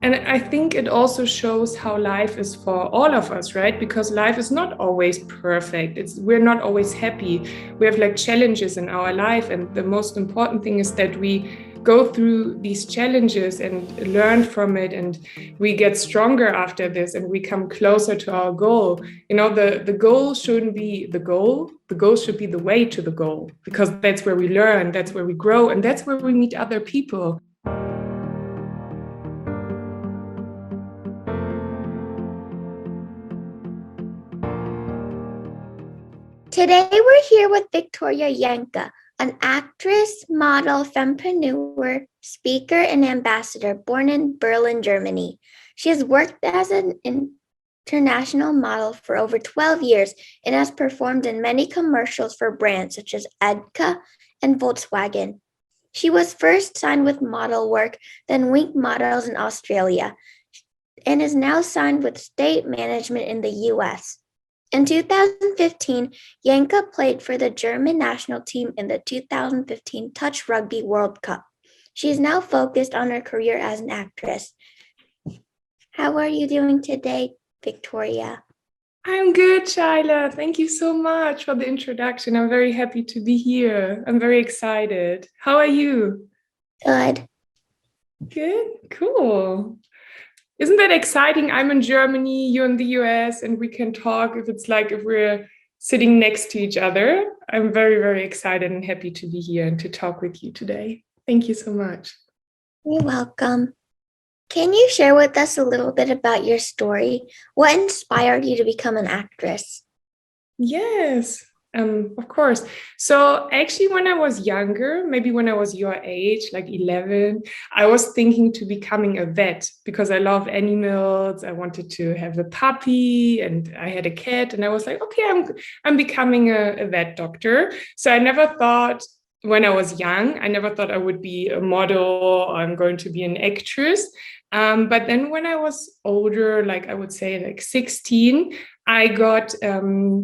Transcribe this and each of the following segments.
And I think it also shows how life is for all of us, right? Because life is not always perfect. We're not always happy. We have like challenges in our life. And the most important thing is that we go through these challenges and learn from it. And we get stronger after this and we come closer to our goal. The goal shouldn't be the goal. The goal should be the way to the goal, because that's where we learn, that's where we grow, and that's where we meet other people. Today we're here with Victoria Jancke, an actress, model, fempreneur, speaker, and ambassador born in Berlin, Germany. She has worked as an international model for over 12 years and has performed in many commercials for brands such as Edka and Volkswagen. She was first signed with Model Work, then Wink Models in Australia, and is now signed with State Management in the US. In 2015, Jancke played for the German national team in the 2015 Touch Rugby World Cup. She is now focused on her career as an actress. How are you doing today, Victoria? I'm good, Shaila. Thank you so much for the introduction. I'm very happy to be here. I'm very excited. How are you? Good. Good, cool. Isn't that exciting? I'm in Germany, you're in the US, and we can talk if we're sitting next to each other. I'm very, very excited and happy to be here and to talk with you today. Thank you so much. You're welcome. Can you share with us a little bit about your story? What inspired you to become an actress? Yes, of course. So actually, when I was younger, maybe when I was your age, like 11, I was thinking to becoming a vet because I love animals. I wanted to have a puppy and I had a cat, and I was like, okay, I'm becoming a vet doctor. So I never thought, when I was young, I never thought I would be a model or I'm going to be an actress. But then when I was older, like I would say like 16, I got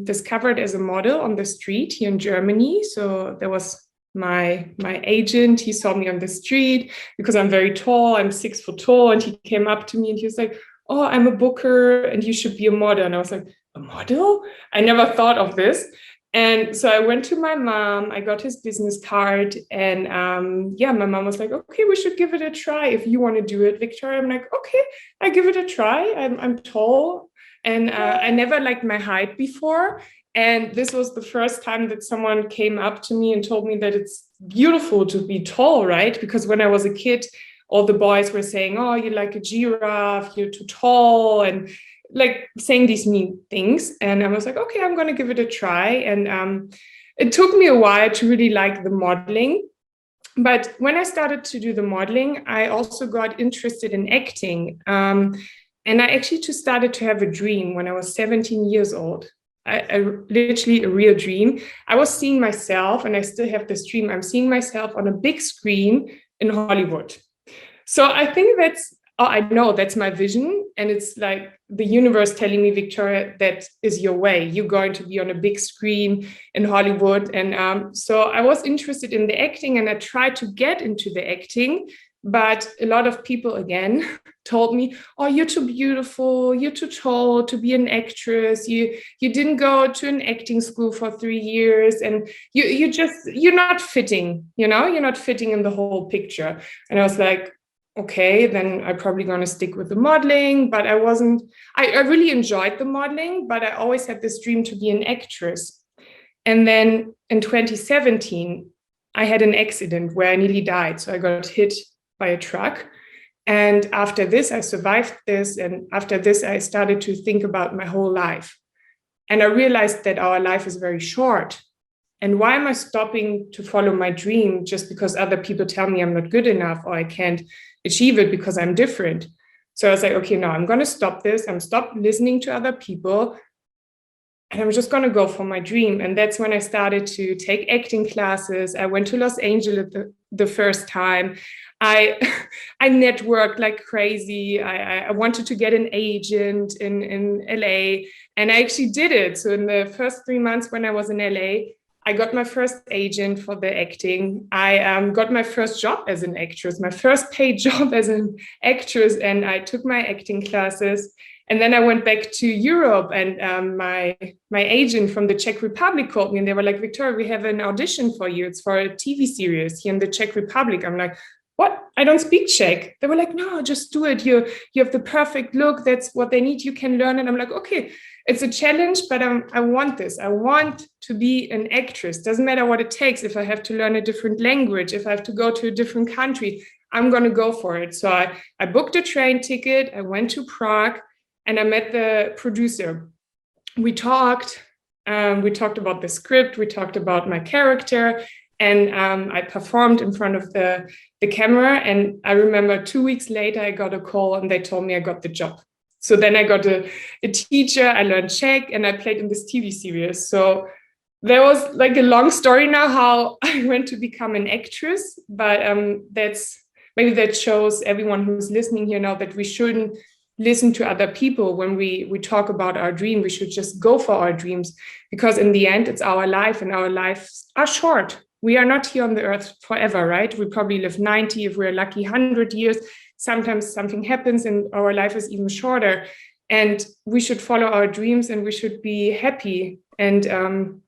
discovered as a model on the street here in Germany. So there was my agent. He saw me on the street because I'm very tall. I'm 6 foot tall, and he came up to me and he was like, "Oh, I'm a booker, and you should be a model." And I was like, "A model? I never thought of this." And so I went to my mom, I got his business card, and my mom was like, okay, we should give it a try if you want to do it, Victoria. I'm like, okay, I give it a try. I'm tall, and I never liked my height before. And this was the first time that someone came up to me and told me that it's beautiful to be tall, right? Because when I was a kid, all the boys were saying, oh, you're like a giraffe, you're too tall, and like saying these mean things. And I was like, okay, I'm going to give it a try. And it took me a while to really like the modeling. But when I started to do the modeling, I also got interested in acting. And I actually just started to have a dream when I was 17 years old. I literally a real dream. I was seeing myself, and I still have this dream. I'm seeing myself on a big screen in Hollywood. So I think I know that's my vision. And it's like the universe telling me, Victoria, that is your way. You're going to be on a big screen in Hollywood. And so I was interested in the acting, and I tried to get into the acting. But a lot of people, again, told me, oh, you're too beautiful, you're too tall to be an actress. You didn't go to an acting school for 3 years, and you're not fitting, you're not fitting in the whole picture. And I was like, okay, then I'm probably going to stick with the modeling. But I really enjoyed the modeling, but I always had this dream to be an actress. And then in 2017, I had an accident where I nearly died. So I got hit by a truck. And after this, I survived this. And after this, I started to think about my whole life. And I realized that our life is very short. And why am I stopping to follow my dream just because other people tell me I'm not good enough or I can't achieve it because I'm different? So I was like, okay, no, I'm going to stop this. I'm stop listening to other people. And I'm just going to go for my dream. And that's when I started to take acting classes. I went to Los Angeles the first time. I I networked like crazy. I wanted to get an agent in LA. And I actually did it. So in the first 3 months when I was in LA, I got my first agent for the acting. I got my first job as an actress, my first paid job as an actress, and I took my acting classes. And then I went back to Europe, and my agent from the Czech Republic called me, and they were like, Victoria, we have an audition for you. It's for a TV series here in the Czech Republic. I'm like, what? I don't speak Czech. They were like, no, just do it. You have the perfect look. That's what they need. You can learn. And I'm like, okay, it's a challenge, but I want this. I want to be an actress. Doesn't matter what it takes. If I have to learn a different language, if I have to go to a different country, I'm going to go for it. So I booked a train ticket. I went to Prague. And I met the producer. We talked about the script, we talked about my character, and I performed in front of the camera. And I remember 2 weeks later, I got a call and they told me I got the job. So then I got a teacher, I learned Czech, and I played in this TV series. So there was like a long story now how I went to become an actress, but that shows everyone who's listening here now that we shouldn't listen to other people when we talk about our dream. We should just go for our dreams, because in the end, it's our life, and our lives are short. We are not here on the earth forever, right? We probably live 90, if we're lucky, 100 years. Sometimes something happens and our life is even shorter. And we should follow our dreams and we should be happy. And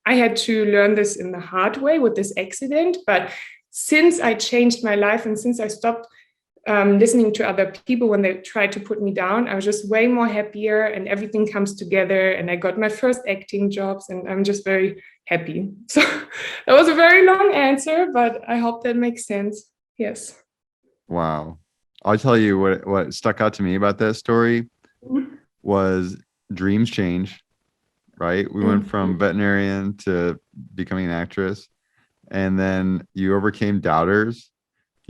I had to learn this in the hard way with this accident. But since I changed my life and since I stopped listening to other people when they tried to put me down, I was just way more happier, and everything comes together, and I got my first acting jobs, and I'm just very happy. So that was a very long answer, but I hope that makes sense. Yes. Wow. I'll tell you what stuck out to me about that story was dreams change, right? We went from veterinarian to becoming an actress, and then you overcame doubters.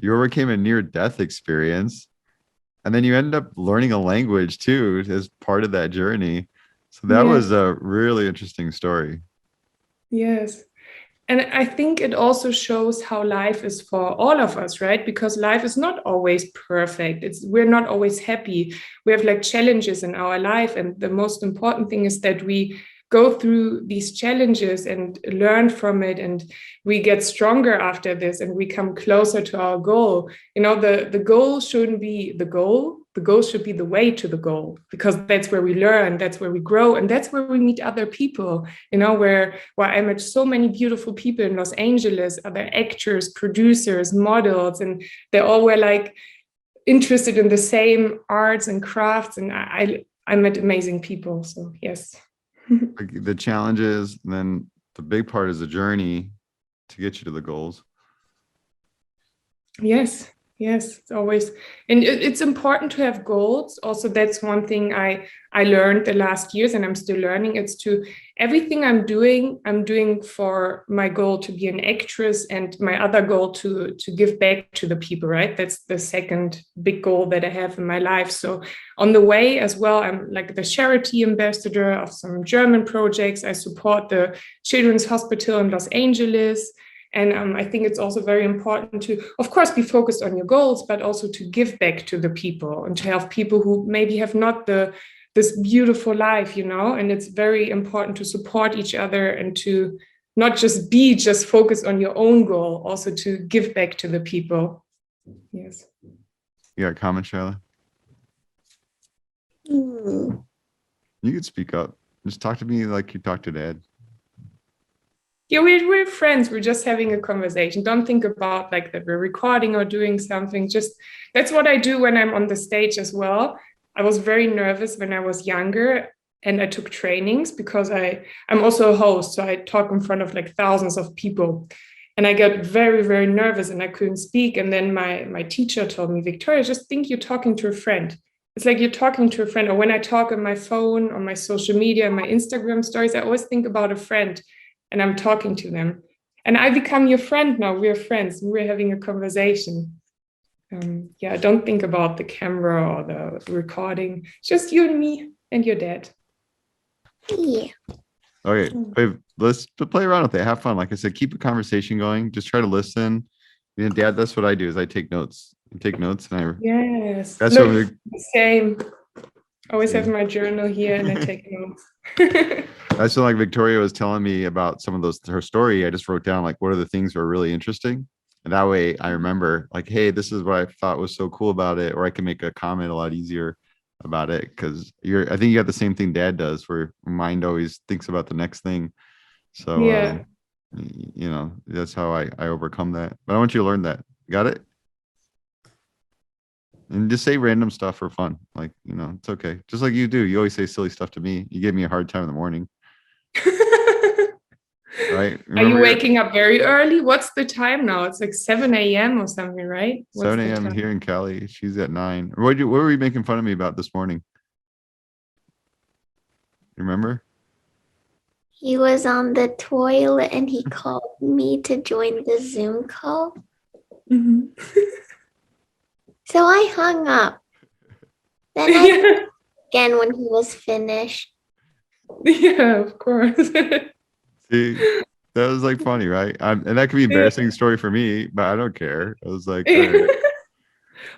You overcame a near-death experience, and then you end up learning a language too as part of that journey. So that was a really interesting story. Yes. And I think it also shows how life is for all of us, right? Because life is not always perfect. We're not always happy. We have like challenges in our life. And the most important thing is that we go through these challenges and learn from it, and we get stronger after this, and we come closer to our goal. You know, the goal shouldn't be the goal. The goal should be the way to the goal, because that's where we learn, that's where we grow, and that's where we meet other people. You know, where I met so many beautiful people in Los Angeles, other actors, producers, models, and they all were like interested in the same arts and crafts, and I met amazing people. So yes. Like the challenges, and then the big part is the journey to get you to the goals. Yes, it's always, and it's important to have goals. Also, that's one thing I learned the last years, and I'm still learning. It's to everything I'm doing for my goal to be an actress, and my other goal to give back to the people, right? That's the second big goal that I have in my life. So on the way as well, I'm like the charity ambassador of some German projects. I support the Children's Hospital in Los Angeles. And I think it's also very important to, of course, be focused on your goals, but also to give back to the people and to help people who maybe have not this beautiful life, you know. And it's very important to support each other and to not just focus on your own goal, also to give back to the people. Yes. You got a comment, Charlotte? Mm. You could speak up. Just talk to me like you talk to Dad. Yeah, we're friends. We're just having a conversation. Don't think about like that we're recording or doing something. Just that's what I do when I'm on the stage as well. I was very nervous when I was younger, and I took trainings because I'm also a host. So I talk in front of like thousands of people, and I got very, very nervous and I couldn't speak. And then my teacher told me, Victoria, just think you're talking to a friend. It's like you're talking to a friend. Or when I talk on my phone, on my social media, my Instagram stories, I always think about a friend. And I'm talking to them, and I become your friend now. We're friends. We're having a conversation. Don't think about the camera or the recording. It's just you and me and your dad. Yeah. Okay, wait, let's play around with it. Have fun. Like I said, keep a conversation going. Just try to listen. You know, Dad, that's what I do. Is I take notes. And I Yes. That's Look, what we. same. Always have See? my journal here and I take notes. That's when like Victoria was telling me about some of those, her story. I just wrote down like what are the things that are really interesting. And that way I remember like, hey, this is what I thought was so cool about it, or I can make a comment a lot easier about it. Cause I think you got the same thing dad does where mind always thinks about the next thing. So Yeah. you know, that's how I overcome that. But I want you to learn that. Got it? And just say random stuff for fun. Like, you know, it's okay. Just like you do. You always say silly stuff to me. You gave me a hard time in the morning, right? Are you Remember waking up very early? What's the time now? It's like 7 a.m. or something, right? What's 7 the a.m. time? here in Cali. She's at 9. What were you making fun of me about this morning? Remember? He was on the toilet and he called me to join the Zoom call. Mhm. So I hung up. Then I again when he was finished. Yeah, of course. See, that was like funny, right? And that could be embarrassing story for me, but I don't care. I was like, all right.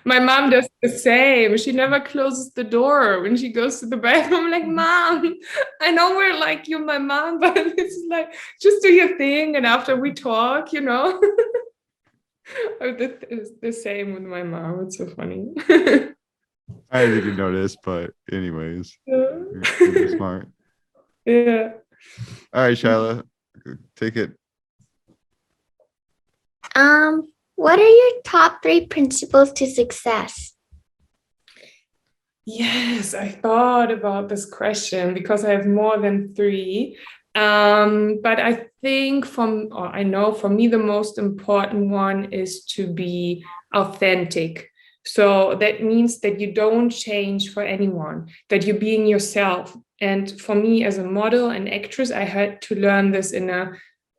My mom does the same. She never closes the door when she goes to the bathroom. I'm like, Mom, I know we're like you're my mom, but it's like just do your thing, and after we talk, you know. It's the same with my mom. It's so funny. I didn't even notice, but anyways, Yeah. you're smart. Yeah. All right, Shyla, take it. What are your top 3 principles to success? Yes, I thought about this question because I have more than 3. But I think or I know for me, the most important one is to be authentic. So that means that you don't change for anyone, that you're being yourself. And for me, as a model and actress, I had to learn this in a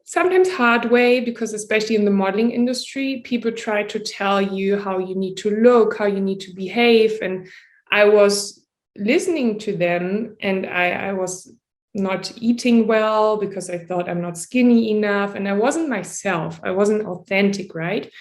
sometimes hard way, because especially in the modeling industry, people try to tell you how you need to look, how you need to behave. And I was listening to them, and I was not eating well because I thought I'm not skinny enough, and I wasn't myself. I wasn't authentic, right?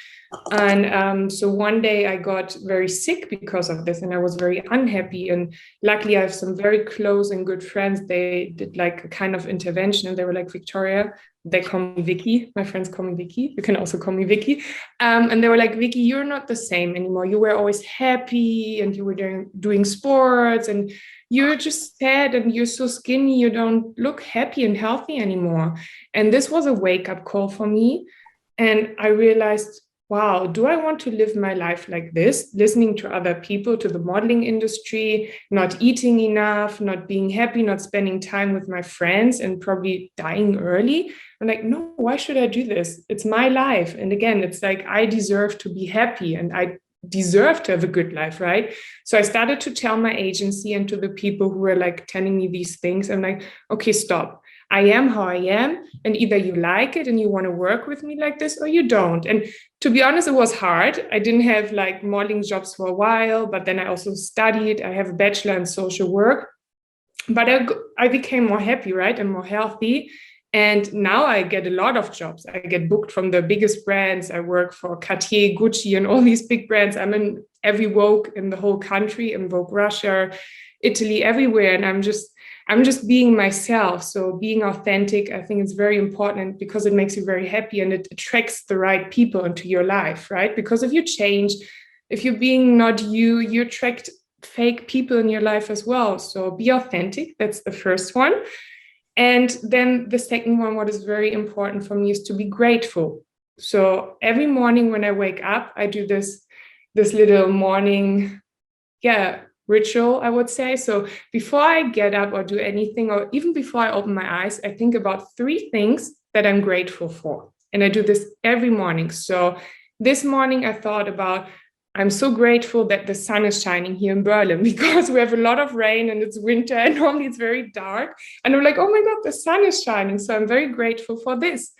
And so one day I got very sick because of this, and I was very unhappy. And luckily, I have some very close and good friends. They did like a kind of intervention, and they were like, Victoria, they call me Vicky. My friends call me Vicky. You can also call me Vicky. And they were like, Vicky, you're not the same anymore. You were always happy, and you were doing sports, and you're just sad, and you're so skinny. You don't look happy and healthy anymore. And this was a wake-up call for me. And I realized, wow, do I want to live my life like this, listening to other people, to the modeling industry, not eating enough, not being happy, not spending time with my friends, and probably dying early? I'm like, no, why should I do this? It's my life. And again, it's like I deserve to be happy, and I deserve to have a good life, right? So I started to tell my agency and to the people who were like telling me these things, I'm like, okay, stop. I am how I am, and either you like it and you want to work with me like this, or you don't. And to be honest, it was hard. I didn't have like modeling jobs for a while, but then I also studied. I have a bachelor in social work, but I became more happy, right? And more healthy. And now I get a lot of jobs. I get booked from the biggest brands. I work for Cartier, Gucci, and all these big brands. I'm in every Vogue in the whole country, in Vogue Russia, Italy, everywhere. And I'm just being myself. So being authentic, I think it's very important, because it makes you very happy, and it attracts the right people into your life, right? Because if you change, if you're being not you, you attract fake people in your life as well. So be authentic. That's the first one. And then the second one, what is very important for me, is to be grateful. So every morning when I wake up, I do this little morning, ritual, I would say. So before I get up or do anything, or even before I open my eyes, I think about 3 things that I'm grateful for. And I do this every morning. So this morning I thought about, I'm so grateful that the sun is shining here in Berlin, because we have a lot of rain and it's winter, and normally it's very dark. And I'm like, oh my God, the sun is shining. So I'm very grateful for this.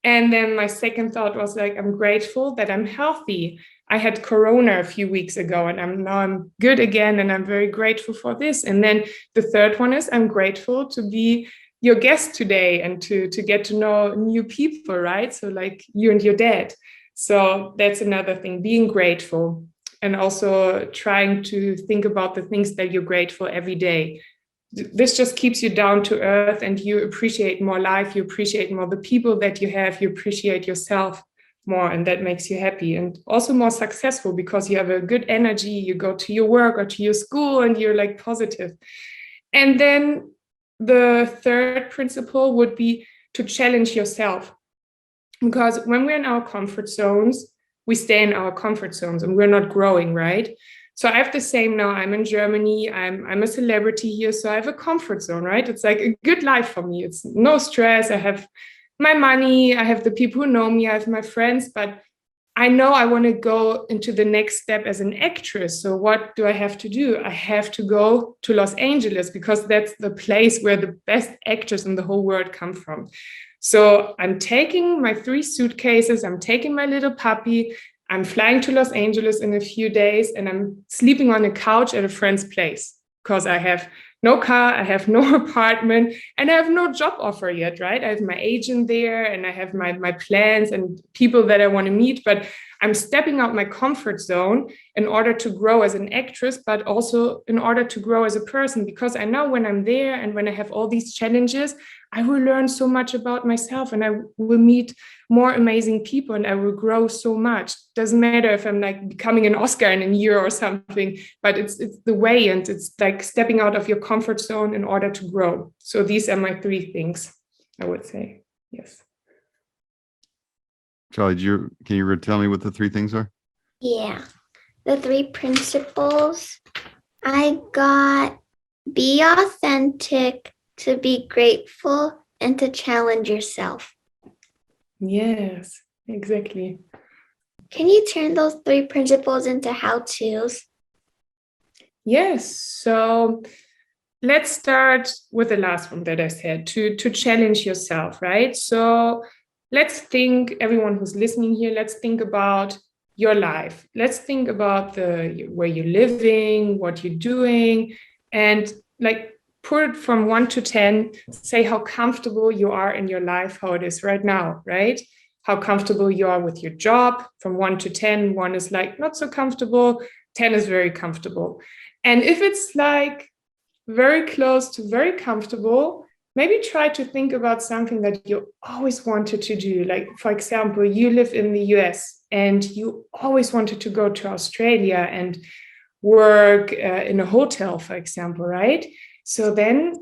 And then my second thought was like, I'm grateful that I'm healthy. I had Corona a few weeks ago, and I'm good again, and I'm very grateful for this. And then the third one is, I'm grateful to be your guest today, and to get to know new people, right? So like you and your dad. So that's another thing, being grateful. and also trying to think about the things that you're grateful every day. This just keeps you down to earth, and you appreciate more life, you appreciate more the people that you have, you appreciate yourself more, and that makes you happy and also more successful because you have a good energy. You go to your work or to your school and you're like positive. And then the third principle would be to challenge yourself, because when we're in our comfort zones, we stay in our comfort zones and we're not growing, right? So I have the same now. I'm in Germany. I'm a celebrity here. So I have a comfort zone, right? It's like a good life for me. It's no stress. I have my money. I have the people who know me. I have my friends. But I know I want to go into the next step as an actress. So what do I have to do? I have to go to Los Angeles because that's the place where the best actors in the whole world come from. So I'm taking my 3 suitcases. I'm taking my little puppy. I'm flying to Los Angeles in a few days, and I'm sleeping on a couch at a friend's place because I have no car, I have no apartment, and I have no job offer yet, right? I have my agent there, and I have my plans and people that I want to meet, but I'm stepping out my comfort zone in order to grow as an actress, but also in order to grow as a person, because I know when I'm there and when I have all these challenges, I will learn so much about myself, and I will meet more amazing people, and I will grow so much. Doesn't matter if I'm like becoming an Oscar in a year or something, but it's the way, and it's like stepping out of your comfort zone in order to grow. So these are my 3 things, I would say. Yes. Charlie, can you tell me what the 3 things are? Yeah. The 3 principles I got: be authentic, to be grateful, and to challenge yourself. Yes, exactly. Can you turn those 3 principles into how-tos? Yes. So let's start with the last one that I said, to challenge yourself, right? So let's think, everyone who's listening here, let's think about your life. Let's think about where you're living, what you're doing, and like put it from 1 to 10, say how comfortable you are in your life, how it is right now, right? How comfortable you are with your job from 1 to 10. 1 is like not so comfortable, 10 is very comfortable. And if it's like very close to very comfortable, maybe try to think about something that you always wanted to do. Like, for example, you live in the US and you always wanted to go to Australia and work in a hotel, for example, right? So then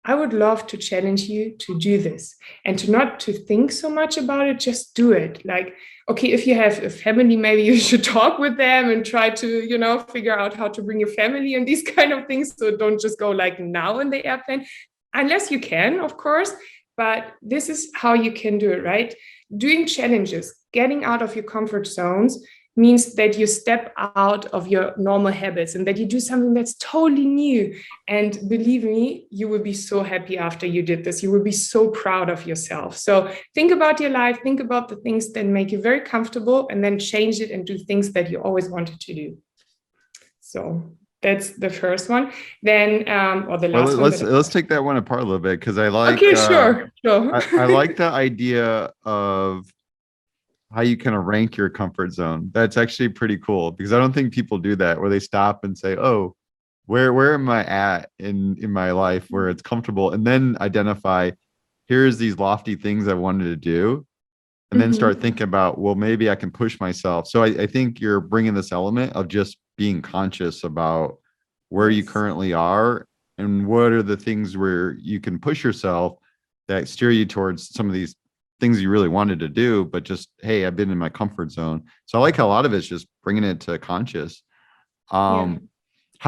I would love to challenge you to do this and to not to think so much about it, just do it. Like, okay, if you have a family, maybe you should talk with them and try to, figure out how to bring your family and these kind of things. So don't just go like now in the airplane, unless you can, of course, but this is how you can do it, right? Doing challenges, getting out of your comfort zones means that you step out of your normal habits and that you do something that's totally new. And believe me, you will be so happy after you did this. You will be so proud of yourself. So think about your life, think about the things that make you very comfortable, and then change it and do things that you always wanted to do. So that's the first one. Then, or the last one. Let's take that one apart a little bit, because I like. Okay, sure. I like the idea of how you kind of rank your comfort zone. That's actually pretty cool, because I don't think people do that, where they stop and say, oh, where am I at in my life where it's comfortable, and then identify, here's these lofty things I wanted to do, and then start thinking about, well, maybe I can push myself. So I think you're bringing this element of just being conscious about where you currently are and what are the things where you can push yourself that steer you towards some of these things you really wanted to do, but just, hey, I've been in my comfort zone. So I like how a lot of it's just bringing it to conscious. How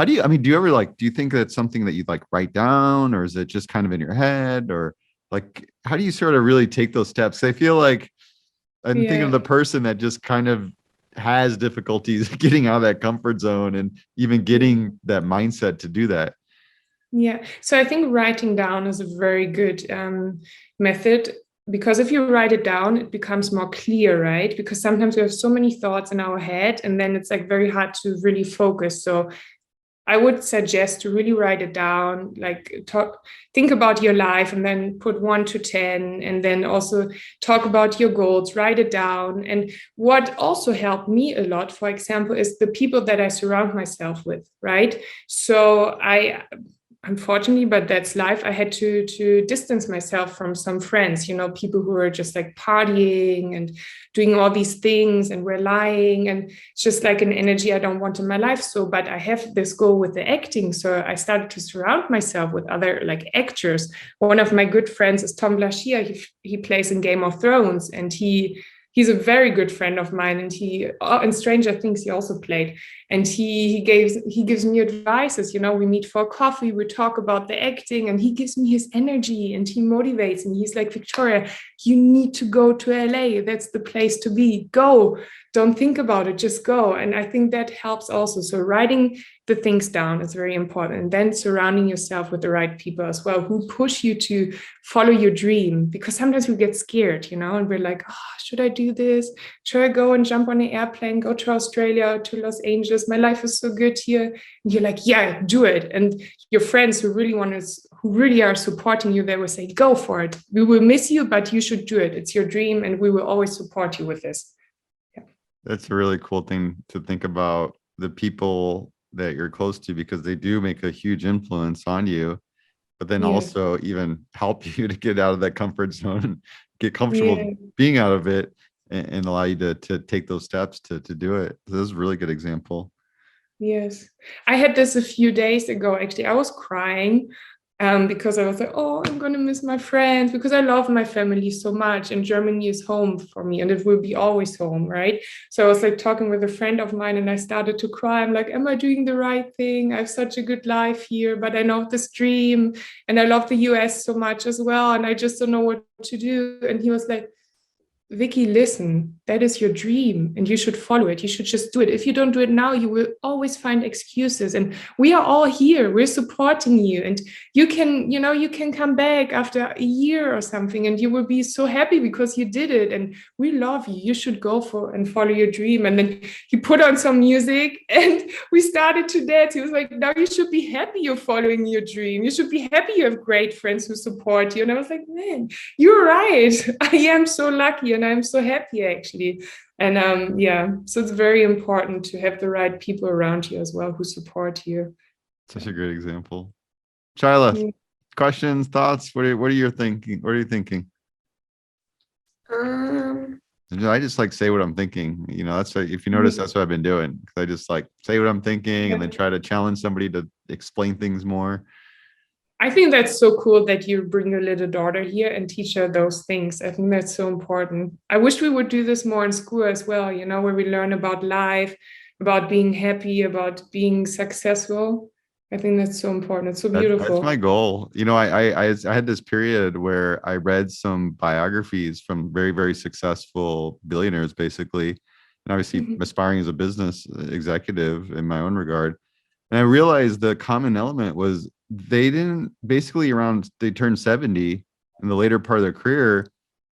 do you ever do you think that's something that you'd like write down, or is it just kind of in your head, or like, how do you sort of really take those steps? I feel like I'm thinking of the person that just kind of has difficulties getting out of that comfort zone and even getting that mindset to do that. Yeah. So I think writing down is a very good method, because if you write it down, it becomes more clear, right? Because sometimes we have so many thoughts in our head, and then it's like very hard to really focus. So I would suggest to really write it down, like think about your life and then put 1 to 10, and then also talk about your goals, write it down. And what also helped me a lot, for example, is the people that I surround myself with, right? So unfortunately, but that's life. I had to distance myself from some friends, people who were just like partying and doing all these things and were lying, and it's just like an energy I don't want in my life. So, but I have this goal with the acting, so I started to surround myself with other like actors. One of my good friends is Tom Blashier. He plays in Game of Thrones, and he's a very good friend of mine, and in Stranger Things he also played, and he gives me advices. We meet for coffee, we talk about the acting, and he gives me his energy and he motivates me. He's like, Victoria, you need to go to LA. That's the place to be. Go. Don't think about it, just go. And I think that helps also. So writing the things down is very important, and then surrounding yourself with the right people as well, who push you to follow your dream, because sometimes we get scared, and we're like, oh, should I do this? Should I go and jump on an airplane, go to Australia, to Los Angeles? My life is so good here. And you're like, yeah, do it. And your friends who really are supporting you, they will say, go for it. We will miss you, but you should do it. It's your dream, and we will always support you with this. Yeah. That's a really cool thing to think about, the people that you're close to, because they do make a huge influence on you, but then also even help you to get out of that comfort zone, get comfortable being out of it, and allow you to take those steps to do it. So this is a really good example. Yes. I had this a few days ago, actually. I was crying because I was like, oh, I'm going to miss my friends, because I love my family so much, and Germany is home for me, and it will be always home, right? So I was like talking with a friend of mine, and I started to cry. I'm like, am I doing the right thing? I have such a good life here, but I know this dream, and I love the US so much as well, and I just don't know what to do. And he was like, Vicky, listen, that is your dream and you should follow it. You should just do it. If you don't do it now, you will always find excuses. And we are all here. We're supporting you. And you can come back after a year or something, and you will be so happy because you did it. And we love you. You should go for and follow your dream. And then he put on some music and we started to dance. He was like, now you should be happy you're following your dream. You should be happy you have great friends who support you. And I was like, man, you're right. I am so lucky. And I'm so happy, actually. And so it's very important to have the right people around you as well who support you. Such a great example. Shyla, questions, thoughts? What are you thinking? What are you thinking? I just like say what I'm thinking. That's what, if you notice, that's what I've been doing. I just like say what I'm thinking and then try to challenge somebody to explain things more. I think that's so cool that you bring your little daughter here and teach her those things. I think that's so important. I wish we would do this more in school as well, where we learn about life, about being happy, about being successful. I think that's so important. It's so beautiful. That's my goal. I had this period where I read some biographies from very, very successful billionaires, basically, and obviously aspiring as a business executive in my own regard. And I realized the common element was they turned 70 in the later part of their career,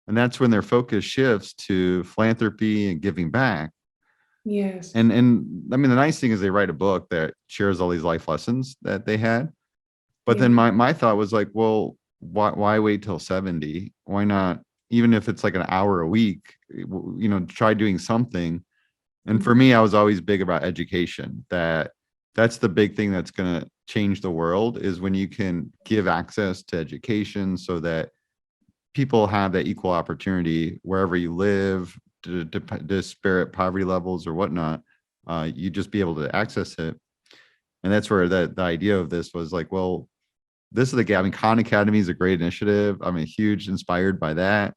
and that's when their focus shifts to philanthropy and giving back. Yes. And I mean, the nice thing is they write a book that shares all these life lessons that they had. But then my thought was like, well, why wait till 70? Why not, even if it's like an hour a week, try doing something. And for me, I was always big about education. That's the big thing that's going to change the world, is when you can give access to education so that people have that equal opportunity wherever you live, disparate poverty levels or whatnot. You just be able to access it. And that's where the idea of this was like, well, this is the gap. I mean, Khan Academy is a great initiative. I'm a huge inspired by that.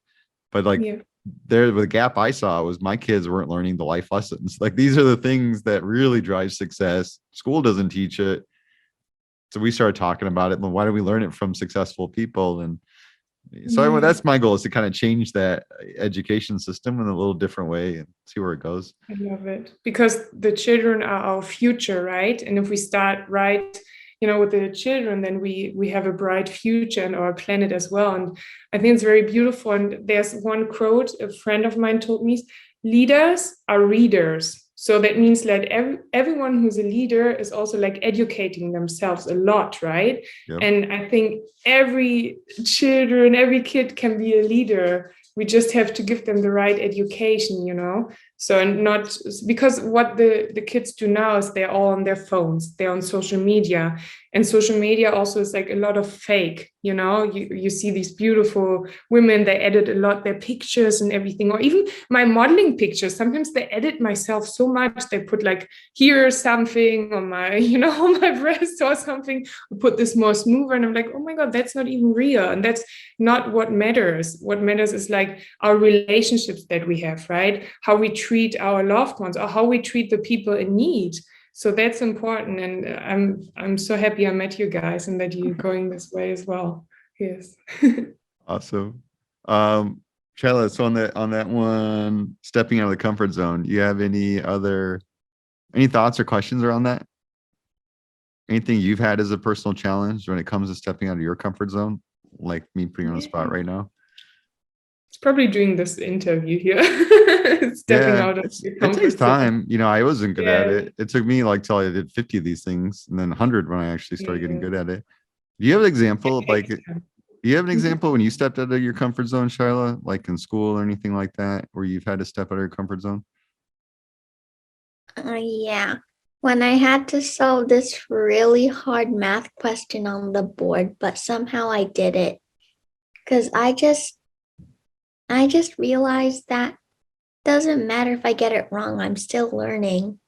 But the gap I saw was my kids weren't learning the life lessons. Like, these are the things that really drive success. School doesn't teach it. So we started talking about it. Well, why don't we learn it from successful people? And so that's my goal, is to kind of change that education system in a little different way and see where it goes. I love it, because the children are our future, right? And if we start right, with the children, then we have a bright future and our planet as well. And I think it's very beautiful. And there's one quote a friend of mine told me: leaders are readers. So that means that everyone who's a leader is also like educating themselves a lot, right? Yep. And I think every kid can be a leader. We just have to give them the right education, you know? So, and not because what the kids do now is they're all on their phones, they're on social media. And social media also is like a lot of fake, you know? You see these beautiful women, they edit a lot their pictures and everything, or even my modeling pictures. Sometimes they edit myself so much. They put like here something on my, you know, on my breast or something, put this more smoother. And I'm like, oh my God, that's not even real. And that's not what matters. What matters is like our relationships that we have, right? How we treat our loved ones or how we treat the people in need. So that's important. And I'm so happy I met you guys and that you're going this way as well. Yes. Awesome. Shayla, so on that one, stepping out of the comfort zone, do you have any thoughts or questions around that? Anything you've had as a personal challenge when it comes to stepping out of your comfort zone? Like me putting you on the spot right now? It's probably doing this interview here. Stepping out of your it comfort takes zone. time. You know, I wasn't good at Yeah. it. It took me like till I did 50 of these things and then 100 when I actually started getting Yeah. good at it. Do you have an example of like, do you have an Mhm. example when you stepped out of your comfort zone, Shyla, like in school or anything like that, where you've had to step out of your comfort zone? Yeah. When I had to solve this really hard math question on the board, but somehow I did it. Because I just realized that doesn't matter if I get it wrong, I'm still learning.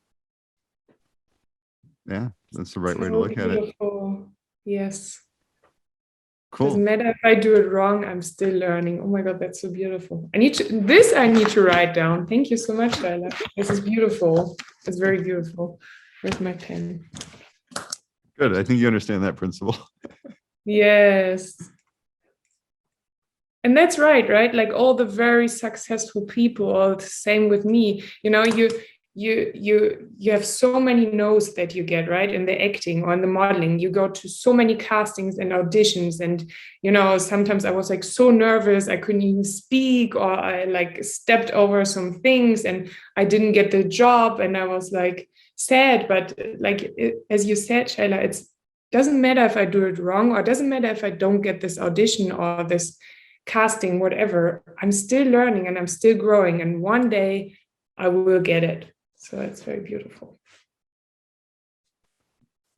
Yeah, that's the right way to So look at it. beautiful. Yes. Cool. Doesn't matter if I do it wrong, I'm still learning. Oh my God, that's so beautiful. I need to write down. Thank you so much, Shyla. This is beautiful. It's very beautiful. Where's my pen? Good. I think you understand that principle. Yes. And that's right? Like all the very successful people are the same with me. You know, you have so many no's that you get, right? In the acting or in the modeling. You go to so many castings and auditions. And, you know, sometimes I was like so nervous, I couldn't even speak, or I like stepped over some things and I didn't get the job. And I was like sad. But like, as you said, Shayla, it doesn't matter if I do it wrong, or it doesn't matter if I don't get this audition or this casting, whatever. I'm still learning and I'm still growing, and one day I will get it. So it's very beautiful.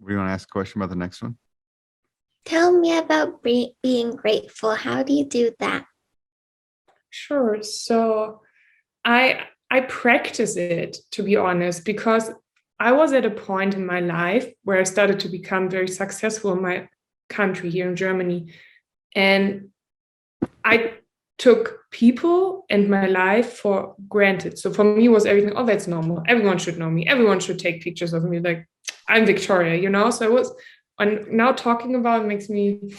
We want to ask a question about the next one? Tell me about being grateful. How do you do that? Sure. So I practice it, to be honest, because I was at a point in my life where I started to become very successful in my country here in Germany. And I took people and my life for granted. So for me, it was everything, oh, that's normal. Everyone should know me. Everyone should take pictures of me. Like, I'm Victoria, you know? So and now talking about it makes me,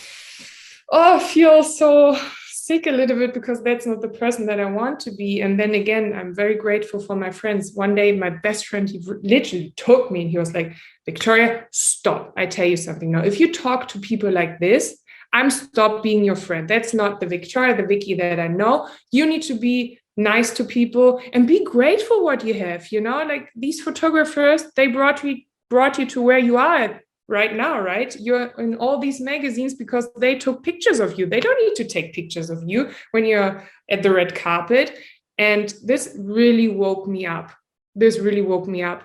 feel so sick a little bit, because that's not the person that I want to be. And then again, I'm very grateful for my friends. One day, my best friend, he literally took me and he was like, Victoria, stop. I tell you something now. If you talk to people like this, I'm stopped being your friend. That's not the Victoria, the Vicky that I know. You need to be nice to people and be grateful what you have. You know, like these photographers, they brought you to where you are right now, right? You're in all these magazines because they took pictures of you. They don't need to take pictures of you when you're at the red carpet. And this really woke me up.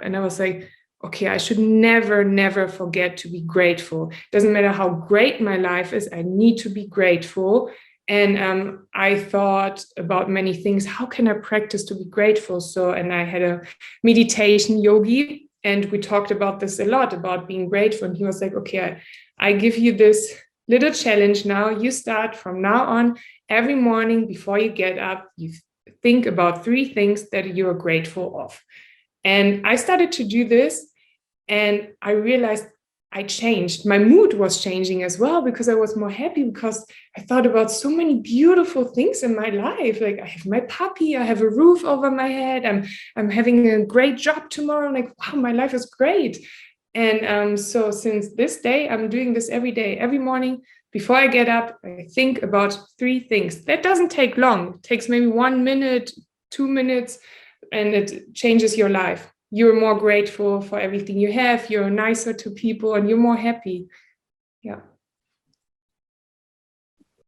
And I was like, okay, I should never forget to be grateful. Doesn't matter how great my life is, I need to be grateful. And I thought about many things. How can I practice to be grateful? And I had a meditation yogi, and we talked about this a lot, about being grateful. And he was like, okay, I give you this little challenge now. You start from now on, every morning before you get up, you think about 3 things that you are grateful of. And I started to do this, and I realized I changed. My mood was changing as well, because I was more happy, because I thought about so many beautiful things in my life. Like, I have my puppy, I have a roof over my head, I'm having a great job tomorrow. I'm like, wow, my life is great. And so since this day, I'm doing this every day, every morning. Before I get up, I think about 3 things. That doesn't take long. It takes maybe 1 minute, 2 minutes, and it changes your life. you're more grateful for everything you have, you're nicer to people, and you're more happy. Yeah.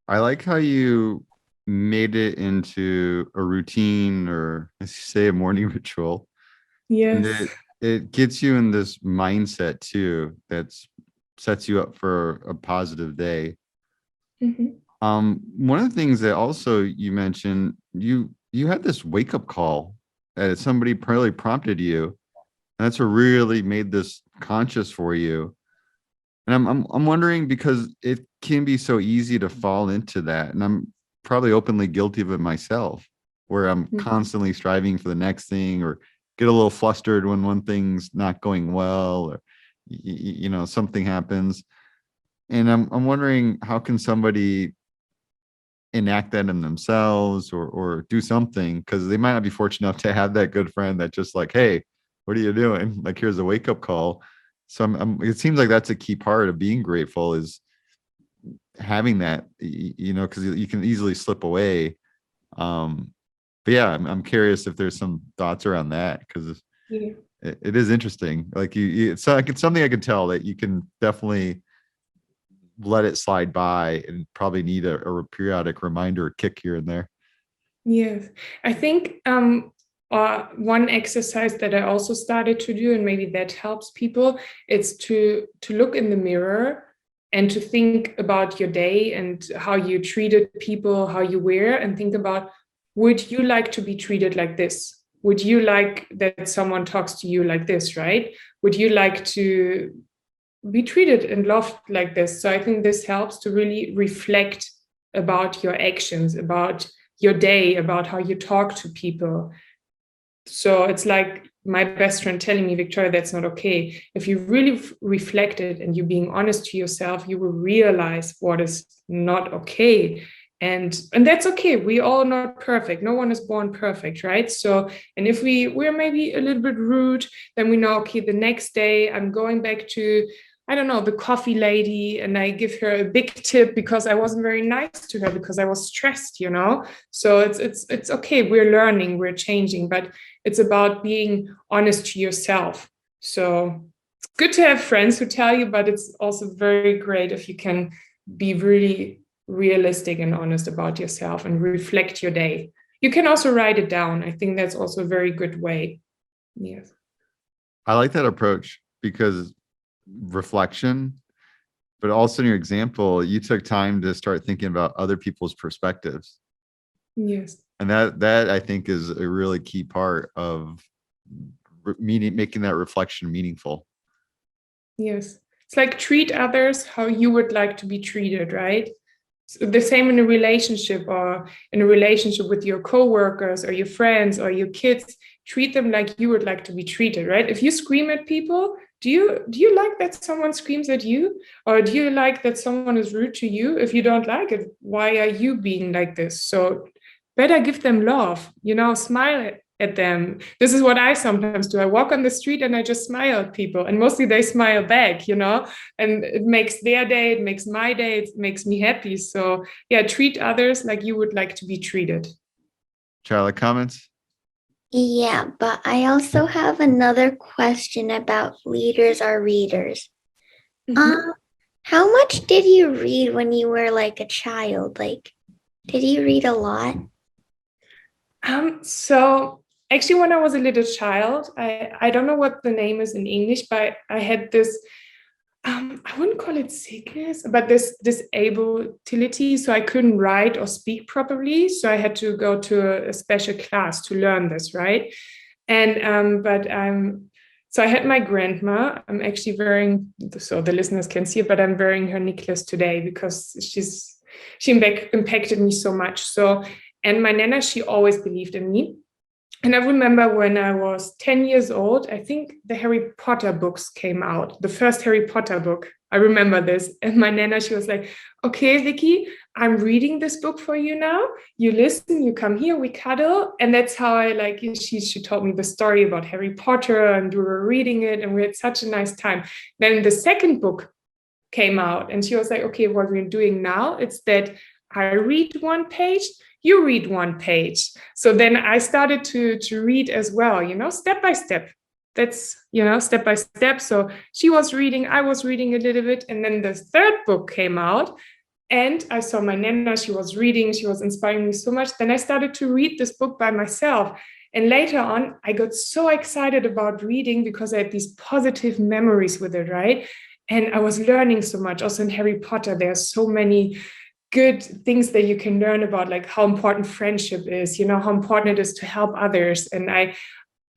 I like how you made it into a routine, or as you say, a morning ritual. And Yes. it gets you in this mindset too that sets you up for a positive day. Mhm. One of the things that also you mentioned, you had this wake up call that somebody probably prompted you, and that's what really made this conscious for you. And I'm wondering, because it can be so easy to fall into that, and I'm probably openly guilty of it myself, where I'm Mhm. constantly striving for the next thing, or get a little flustered when one thing's not going well, or something happens. And I'm wondering, how can somebody enact that in themselves, or do something, because they might not be fortunate enough to have that good friend that just like, hey, what are you doing? Like, here's a wake up call. So it seems like that's a key part of being grateful, is having that, because you can easily slip away. But yeah, I'm curious if there's some thoughts around that, because Yeah. it is interesting. Like it's like, it's something I can tell that you can definitely let it slide by and probably need a periodic reminder kick here and there. Yes, I think one exercise that I also started to do, and maybe that helps people, it's to look in the mirror and to think about your day and how you treated people, how you were, and think about, would you like to be treated like this? Would you like that someone talks to you like this, right? Would you like to be treated and loved like this? So I think this helps to really reflect about your actions, about your day, about how you talk to people. So it's like my best friend telling me, Victoria, that's not okay. If you really reflected and you're being honest to yourself, you will realize what is not okay. And that's okay. We all not perfect. No one is born perfect, right? So, and if we're maybe a little bit rude, then we know, okay, the next day I'm going back to, I don't know, the coffee lady, and I give her a big tip because I wasn't very nice to her because I was stressed. So it's okay. We're learning, we're changing, but it's about being honest to yourself. So it's good to have friends who tell you, but it's also very great if you can be really realistic and honest about yourself and reflect your day. You can also write it down. I think that's also a very good way. Yes. I like that approach, because reflection, but also in your example, you took time to start thinking about other people's perspectives. Yes. And that I think is a really key part of making that reflection meaningful. Yes. It's like treat others how you would like to be treated, right? So the same in a relationship, or in a relationship with your coworkers or your friends or your kids. Treat them like you would like to be treated, right? If you scream at people, do you like that someone screams at you? Or do you like that someone is rude to you? If you don't like it, why are you being like this? So better give them love, smile at them. This is what I sometimes do. I walk on the street and I just smile at people, and mostly they smile back, and it makes their day, it makes my day, it makes me happy. So yeah, treat others like you would like to be treated. Charlotte, comments? Yeah, but I also have another question about leaders are readers. Mhm. How much did you read when you were like a child? Like, did you read a lot? So actually, when I was a little child, I don't know what the name is in English, but I had this, I wouldn't call it sickness, but this disability. So I couldn't write or speak properly. So I had to go to a special class to learn this, right? And so I had my grandma. I'm actually wearing, so the listeners can see it, but I'm wearing her necklace today because she impacted me so much. So, and my nana, she always believed in me. And I remember when I was 10 years old, I think the Harry Potter books came out, the first Harry Potter book. I remember this. And my nana, she was like, okay, Vicky, I'm reading this book for you now. You listen, you come here, we cuddle. And that's how she told me the story about Harry Potter, and we were reading it and we had such a nice time. Then the second book came out and she was like, okay, what we're doing now, it's that I read one page, you read one page. So then I started to read as well, step by step. that's, step by step. So she was reading, I was reading a little bit. And then the third book came out and I saw my Nana, she was reading, she was inspiring me so much. Then I started to read this book by myself. And later on, I got so excited about reading because I had these positive memories with it, right? And I was learning so much. Also in Harry Potter, there are so many good things that you can learn about, like how important friendship is, how important it is to help others. And I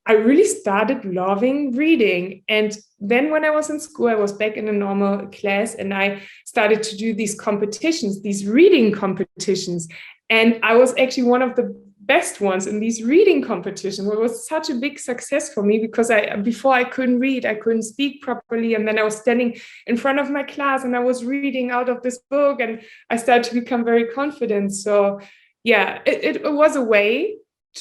really started loving reading. And then when I was in school, I was back in a normal class and I started to do these competitions, these reading competitions. And I was actually one of the best ones in these reading competitions. It was such a big success for me because before I couldn't read, I couldn't speak properly. And then I was standing in front of my class and I was reading out of this book and I started to become very confident. So yeah, it was a way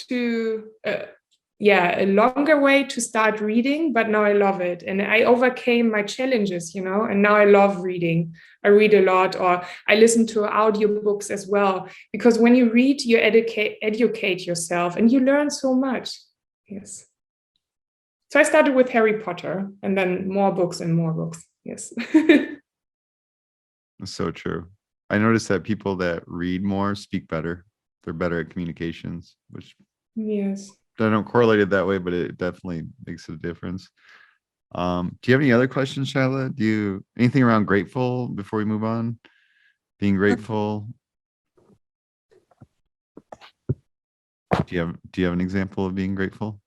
to, a longer way to start reading, but now I love it. And I overcame my challenges, and now I love reading. I read a lot, or I listen to audiobooks as well, because when you read, you educate yourself and you learn so much. Yes. So I started with Harry Potter and then more books and more books. Yes. That's so true. I noticed that people that read more speak better. They're better at communications, which yes. I don't correlate it that way, but it definitely makes a difference. Do you have any other questions, Charlotte? Anything around grateful before we move on? Being grateful. Do you have an example of being grateful?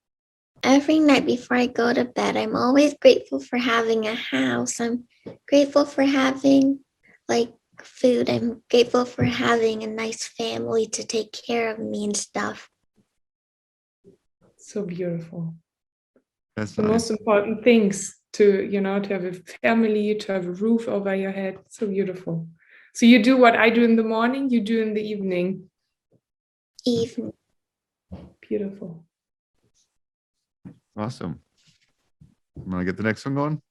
Every night before I go to bed, I'm always grateful for having a house. I'm grateful for having food. I'm grateful for having a nice family to take care of me and stuff. So beautiful. That's the nice. Most important things to have a family, to have a roof over your head. So beautiful. So you do what I do in the morning, you do in the evening. Evening. Beautiful. Awesome. I'm gonna get the next one going.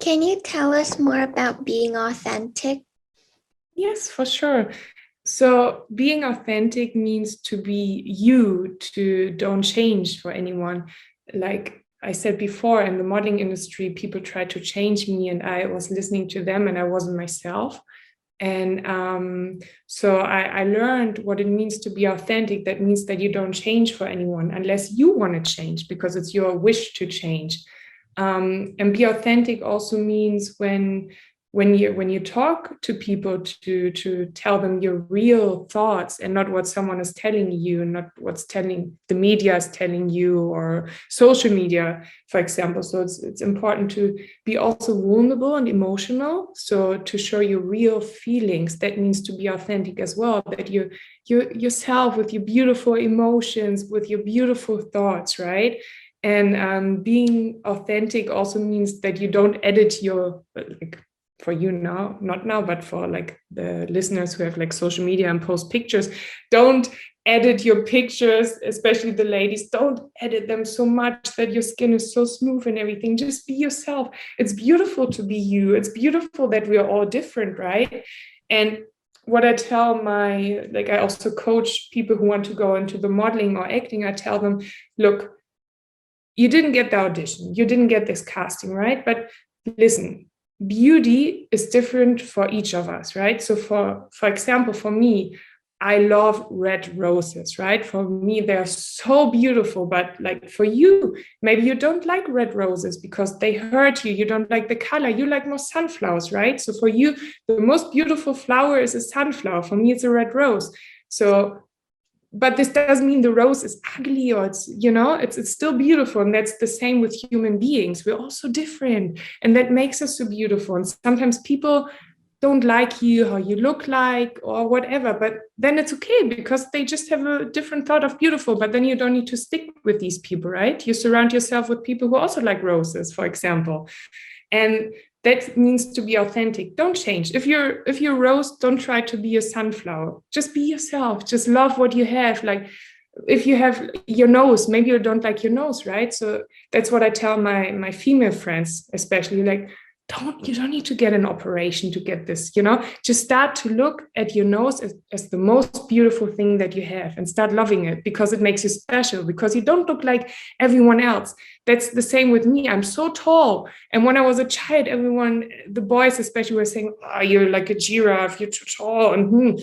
Can you tell us more about being authentic? Yes, for sure. So being authentic means to be you, to don't change for anyone. Like I said before, in the modeling industry, people tried to change me and I was listening to them and I wasn't myself. And so I learned what it means to be authentic. That means that you don't change for anyone unless you want to change because it's your wish to change. And be authentic also means when you talk to people to tell them your real thoughts and not what someone is telling you, not what's telling the media is telling you or social media, for example. So it's important to be also vulnerable and emotional. So to show your real feelings, that means to be authentic as well, that you yourself with your beautiful emotions, with your beautiful thoughts, right? And being authentic also means that you don't edit your for you now, not now, but for the listeners who have social media and post pictures, don't edit your pictures, especially the ladies, don't edit them so much that your skin is so smooth and everything. Just be yourself. It's beautiful to be you. It's beautiful that we are all different, right? And what I tell I also coach people who want to go into the modeling or acting. I tell them, look, you didn't get the audition, you didn't get this casting, right? But listen, beauty is different for each of us, right? So for example, for me, I love red roses, right? For me, they're so beautiful, but for you, maybe you don't like red roses because they hurt you. You don't like the color. You like more sunflowers, right? So for you, the most beautiful flower is a sunflower. For me, it's a red rose. So, but this doesn't mean the rose is ugly or it's still beautiful. And that's the same with human beings. We're also different. And that makes us so beautiful. And sometimes people don't like you, how you look like or whatever, but then it's okay because they just have a different thought of beautiful. But then you don't need to stick with these people, right? You surround yourself with people who also like roses, for example. And that means to be authentic. Don't change. If you're a rose, don't try to be a sunflower. Just be yourself. Just love what you have. If you have your nose, maybe you don't like your nose, right? So that's what I tell my female friends, especially you don't need to get an operation to get this, you know. Just start to look at your nose as the most beautiful thing that you have, and start loving it, because it makes you special, because you don't look like everyone else. That's the same with me. I'm so tall, and when I was a child, everyone, the boys especially, were saying, oh, you're like a giraffe, you're too tall, and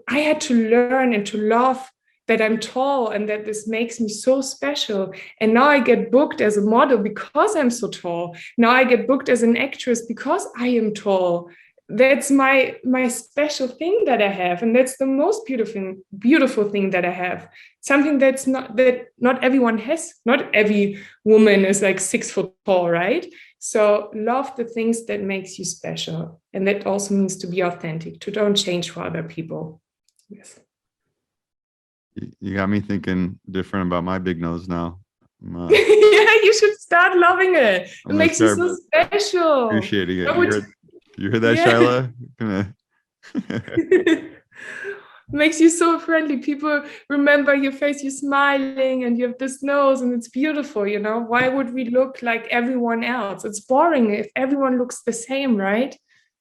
I had to learn and to love that I'm tall and that this makes me so special. And now I get booked as a model because I'm so tall. Now I get booked as an actress because I am tall. That's my special thing that I have, and that's the most beautiful thing that I have. Something that not everyone has. Not every woman is like 6 foot tall, right? So love the things that makes you special, and that also means to be authentic. To don't change for other people. Yes. You got me thinking different about my big nose now. Yeah, you should start loving it. It makes you so special. Appreciating it. You heard that, yeah. Shyla? Makes you so friendly. People remember your face, you're smiling, and you have this nose, and it's beautiful, you know. Why would we look like everyone else? It's boring if everyone looks the same, right?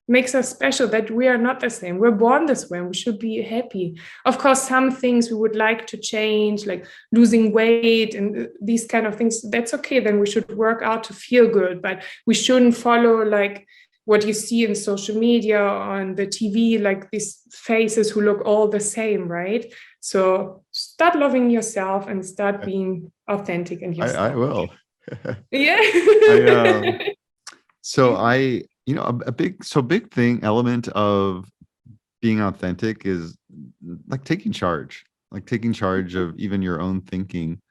Makes us special that we are not the same. We're born this way, and we should be happy. Of course, some things we would like to change, like losing weight and these kind of things. That's okay. Then we should work out to feel good, but we shouldn't follow like what you see in social media or on the TV, like these faces who look all the same, right? So start loving yourself and start being authentic in yourself. I will. Yeah. So a big element of being authentic is like taking charge of even your own thinking.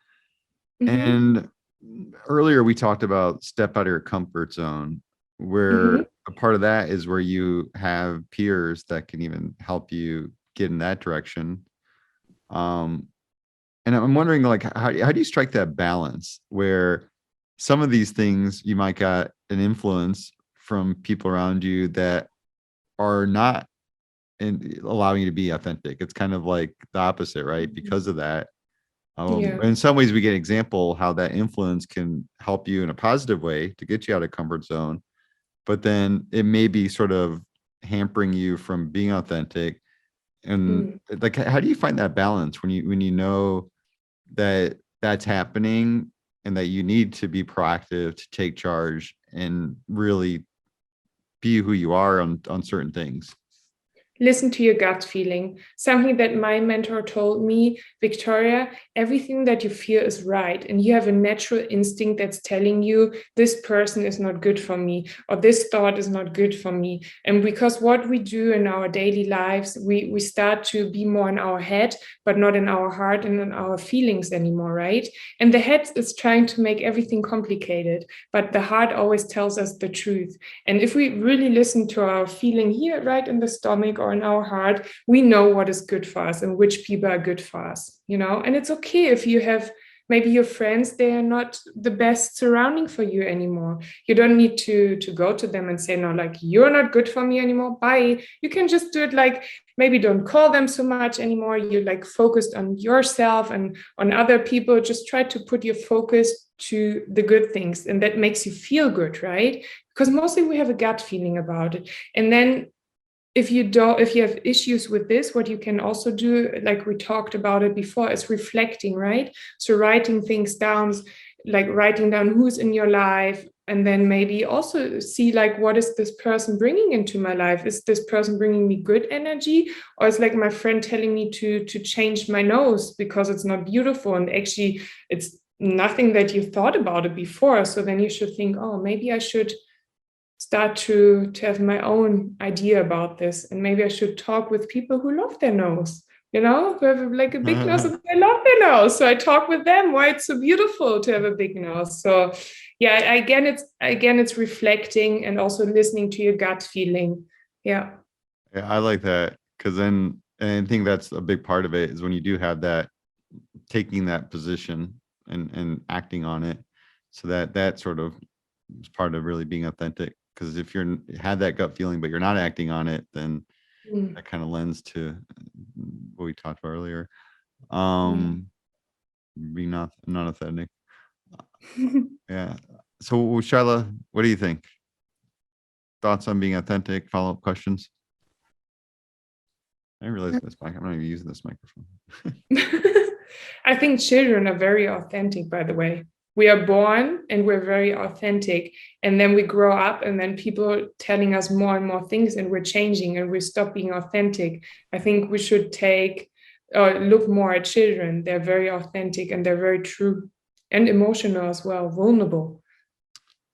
And earlier we talked about step out of your comfort zone, where a part of that is where you have peers that can even help you get in that direction. And I'm wondering, like, how do you strike that balance where some of these things you might get an influence from people around you that are not allowing you to be authentic? It's kind of like the opposite, right? Because of that. In some ways we get an example how that influence can help you in a positive way to get you out of comfort zone, but then it may be sort of hampering you from being authentic. And like, how do you find that balance when you know that that's happening and that you need to be proactive, to take charge and really be who you are on certain things? Listen to your gut feeling. Something that my mentor told me, Victoria, everything that you feel is right. And you have a natural instinct that's telling you this person is not good for me, or this thought is not good for me. And because what we do in our daily lives, we start to be more in our head, but not in our heart and in our feelings anymore, right? And the head is trying to make everything complicated, but the heart always tells us the truth. And if we really listen to our feeling here, right in the stomach or in our heart, we know what is good for us and which people are good for us, you know. And it's okay if you have maybe your friends, they are not the best surrounding for you anymore. You don't need to go to them and say, no, like, you're not good for me anymore, bye. You can just do it like, maybe don't call them so much anymore. You're like focused on yourself and on other people. Just try to put your focus to the good things, and that makes you feel good, right? Because mostly we have a gut feeling about it. And then if you have issues with this, what you can also do, like we talked about it before, is reflecting, right? So writing things down, like writing down who's in your life, and then maybe also see, like, what is this person bringing into my life? Is this person bringing me good energy, or is like my friend telling me to change my nose because it's not beautiful, and actually it's nothing that you thought about it before? So then you should think, oh, maybe I should start to have my own idea about this, and maybe I should talk with people who love their nose, you know, who have like a big nose and they love their nose. So I talk with them why it's so beautiful to have a big nose. So yeah, again it's reflecting and also listening to your gut feeling. Yeah, I like that, because then, and I think that's a big part of it, is when you do have that, taking that position and acting on it. So that sort of is part of really being authentic. Because if you're had that gut feeling but you're not acting on it, then that kind of lends to what we talked about earlier, being not authentic. Yeah. So Shyla, what do you think? thoughts on being authentic, follow-up questions? I realize this mic, I'm not even using this microphone. I think children are very authentic, by the way. We are born and we're very authentic. And then we grow up and then people telling us more and more things and we're changing and we stop being authentic. I think we should look more at children. They're very authentic and they're very true and emotional as well, vulnerable.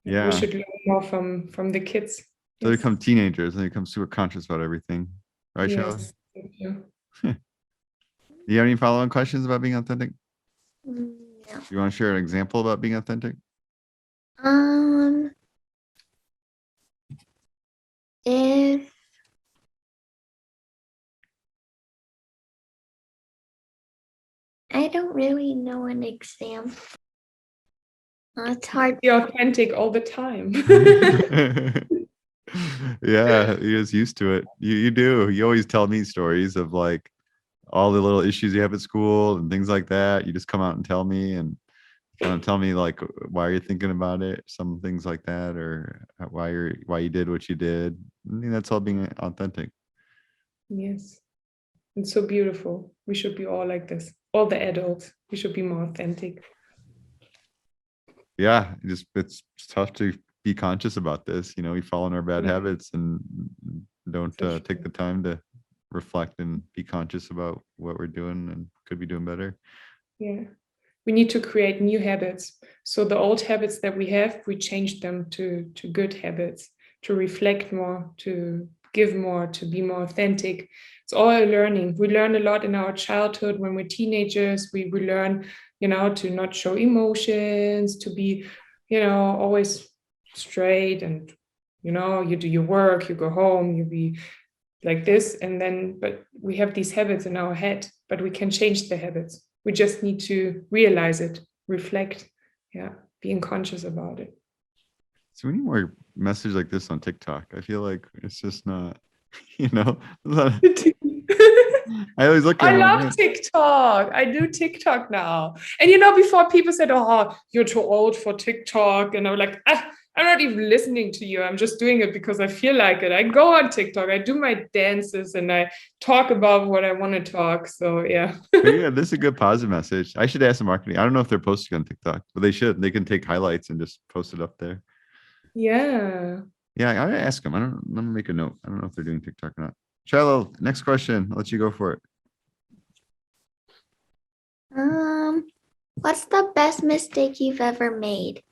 Yeah. We should learn more from the kids. So they become teenagers and they become super conscious about everything. Right, Charlotte? Yes, thank you. Do you have any follow-on questions about being authentic? No. You want to share an example about being authentic? If I don't really know an example. It's hard. Be authentic all the time. Yeah, you're just used to it. You do. You always tell me stories of like all the little issues you have at school and things like that. You just come out and tell me and kind of tell me like why you're thinking about it, some things like that, or why you did what you did. I mean, that's all being authentic. Yes. It's so beautiful. We should be all like this. All the adults, we should be more authentic. Yeah, it's tough to be conscious about this. You know, we fall in our bad habits and don't take the time to reflect and be conscious about what we're doing and could be doing better. Yeah, we need to create new habits. So the old habits that we have, we change them to good habits, to reflect more, to give more, to be more authentic. It's all a learning. We learn a lot in our childhood when we're teenagers. We learn, to not show emotions, to be, always straight and, you do your work, you go home, you be like this. And then, but we have these habits in our head, but we can change the habits. We just need to realize it, reflect, being conscious about it. So we need more message like this on TikTok. I feel like it's just not, I always look at I love TikTok. I do TikTok now. And before people said, oh, you're too old for TikTok. And I'm like, I'm not even listening to you. I'm just doing it because I feel like it. I go on TikTok, I do my dances and I talk about what I want to talk. So yeah. Yeah, this is a good positive message. I should ask the marketing. I don't know if they're posting on TikTok, but they should. They can take highlights and just post it up there. Yeah. Yeah, I gotta ask them. I'm gonna make a note. I don't know if they're doing TikTok or not. Shiloh, next question. I'll let you go for it. What's the best mistake you've ever made?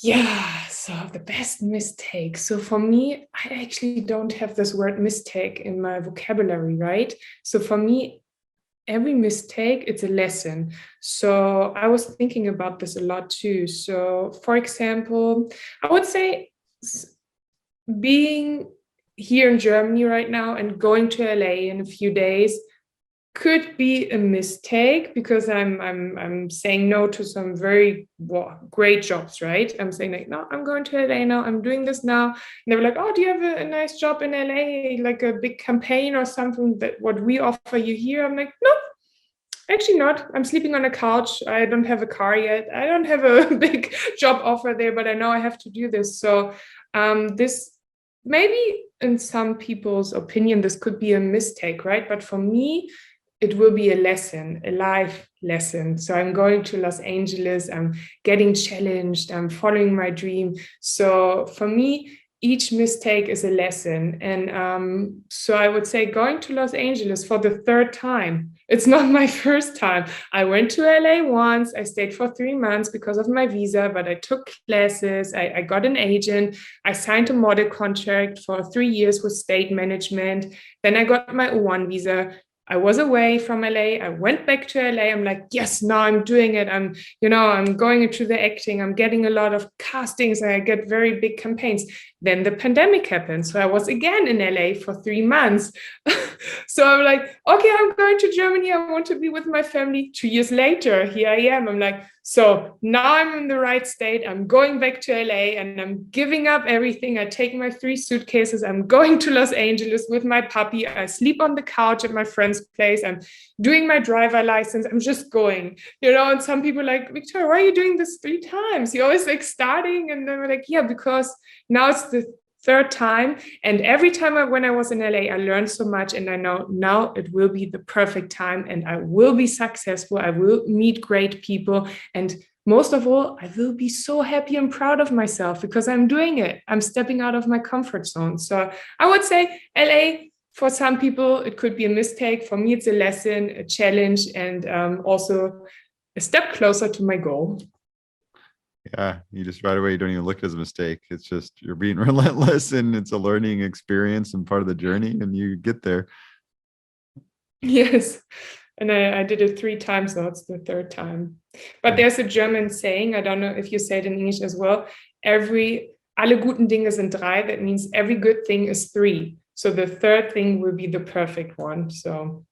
Yeah, so the best mistake. So for me, I actually don't have this word mistake in my vocabulary, right? So for me, every mistake, it's a lesson. So I was thinking about this a lot too. So for example, I would say being here in Germany right now and going to LA in a few days could be a mistake because I'm saying no to some very great jobs, right? I'm saying like, no, I'm going to LA now, I'm doing this now. And they were like, oh, do you have a nice job in LA, like a big campaign or something that what we offer you here? I'm like, no, actually not. I'm sleeping on a couch. I don't have a car yet. I don't have a big job offer there, but I know I have to do this. So this maybe in some people's opinion, this could be a mistake, right? But for me, it will be a lesson, a life lesson. So I'm going to Los Angeles, I'm getting challenged, I'm following my dream. So for me, each mistake is a lesson. And so I would say going to Los Angeles for the third time. It's not my first time. I went to LA once. I stayed for 3 months because of my visa, but I took classes. I got an agent. I signed a model contract for 3 years with state management. Then I got my O1 visa. I was away from LA. I went back to LA. I'm like, yes, now I'm doing it. I'm going into the acting. I'm getting a lot of castings. I get very big campaigns. Then the pandemic happened. So I was again in LA for 3 months. So I'm like, okay, I'm going to Germany. I want to be with my family. 2 years later, here I am. I'm like, So now I'm in the right state. I'm going back to LA and I'm giving up everything. I take my 3 suitcases. I'm going to Los Angeles with my puppy. I sleep on the couch at my friend's place. I'm doing my driver license. I'm just going, and some people are like, Victoria, why are you doing this 3 times? You're always like starting. And then we're like, yeah, because now it's the 3rd time. And every time when I was in LA, I learned so much. And I know now it will be the perfect time and I will be successful. I will meet great people. And most of all, I will be so happy and proud of myself because I'm doing it. I'm stepping out of my comfort zone. So I would say LA, for some people, it could be a mistake. For me, it's a lesson, a challenge, and also a step closer to my goal. Yeah, you just right away, you don't even look at it as a mistake. It's just you're being relentless and it's a learning experience and part of the journey and you get there. Yes. And I did it 3 times, so it's the 3rd time. But there's a German saying, I don't know if you say it in English as well, alle guten Dinge sind 3. That means every good thing is 3. So the 3rd thing will be the perfect one. So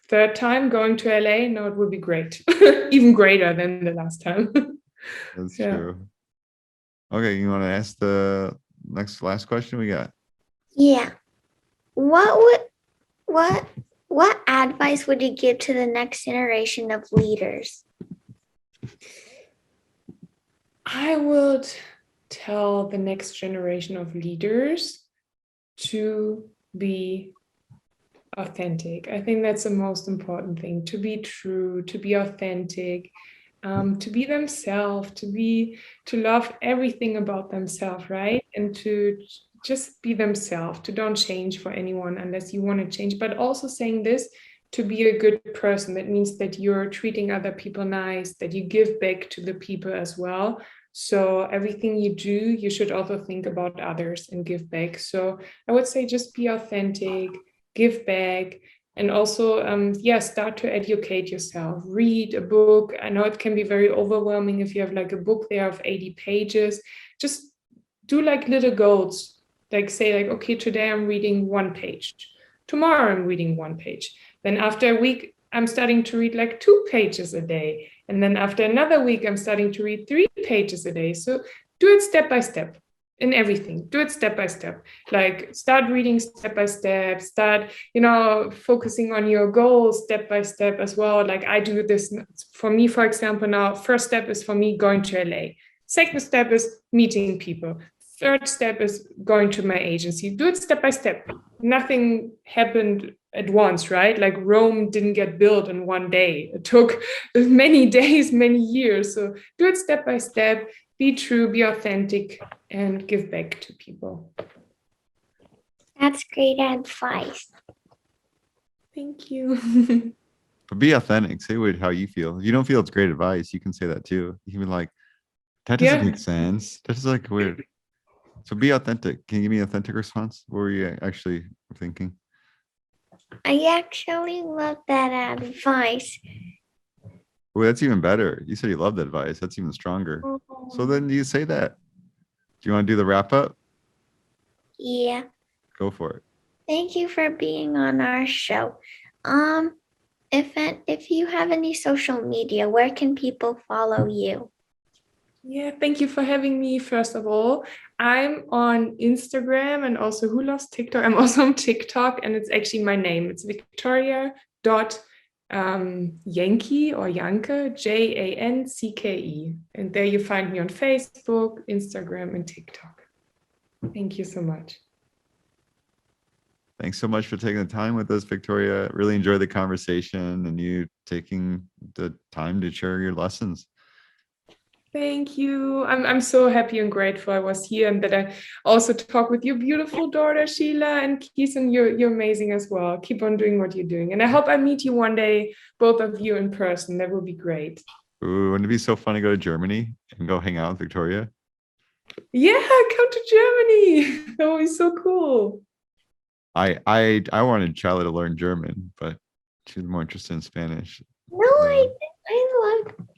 3rd time going to LA, no, it will be great. Even greater than the last time. That's true. Okay, you want to ask the last question we got? Yeah. What advice would you give to the next generation of leaders? I would tell the next generation of leaders to be authentic. I think that's the most important thing, to be true, to be authentic, to be themselves, to love everything about themselves, right? And to just be themselves, to don't change for anyone unless you want to change. But also saying this, to be a good person. That means that you're treating other people nice, that you give back to the people as well. So everything you do, you should also think about others and give back. So I would say just be authentic, give back, and also, start to educate yourself. Read a book. I know it can be very overwhelming if you have like a book there of 80 pages. Just do like little goals. Like say like, okay, today I'm reading 1 page. Tomorrow I'm reading 1 page. Then after a week, I'm starting to read like 2 pages a day. And then after another week, I'm starting to read 3 pages a day. So do it step by step. In everything, do it step by step. Like start reading step by step, start focusing on your goals step by step as well. Like I do this for me, for example. Now first step is for me going to LA, second step is meeting people, third step is going to my agency. Do it step by step. Nothing happened at once, right? Like Rome didn't get built in 1 day. It took many days, many years. So do it step by step. Be true, be authentic, and give back to people. That's great advice. Thank you. But be authentic. Say how you feel. If you don't feel it's great advice, you can say that too. You can be like, that doesn't make sense. That's like weird. So be authentic. Can you give me an authentic response? What were you actually thinking? I actually love that advice. Well, that's even better. You said you loved advice. That's even stronger. So then you say that. Do you want to do the wrap up? Yeah. Go for it. Thank you for being on our show. If you have any social media, where can people follow you? Yeah, thank you for having me. First of all, I'm on Instagram and also who loves TikTok? I'm also on TikTok and it's actually my name. It's Victoria Jancke or Jancke, Jancke. And there you find me on Facebook, Instagram, and TikTok. Thank you so much. Thanks so much for taking the time with us, Victoria. Really enjoyed the conversation and you taking the time to share your lessons. Thank you. I'm so happy and grateful I was here and that I also talk with your beautiful daughter, Sheila, and Keeson. You're amazing as well. Keep on doing what you're doing. And I hope I meet you one day, both of you in person. That would be great. Ooh, wouldn't it be so fun to go to Germany and go hang out with Victoria? Yeah, come to Germany. That would be so cool. I wanted Charlotte to learn German, but she's more interested in Spanish. No,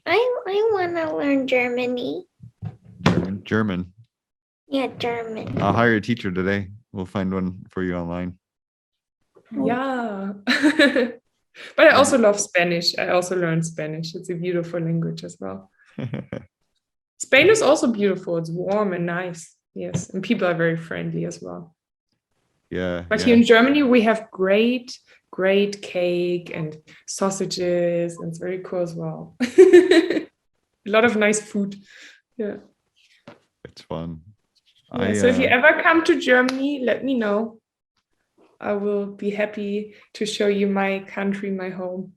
I want to learn Germany. German. Yeah, German. I'll hire a teacher today. We'll find one for you online. Yeah. But I also love Spanish. I also learned Spanish. It's a beautiful language as well. Spain is also beautiful. It's warm and nice. Yes. And people are very friendly as well. Yeah. But here in Germany, we have great cake and sausages, and it's very cool as well. A lot of nice food. Yeah. It's fun. Yeah, so if you ever come to Germany, let me know. I will be happy to show you my country, my home.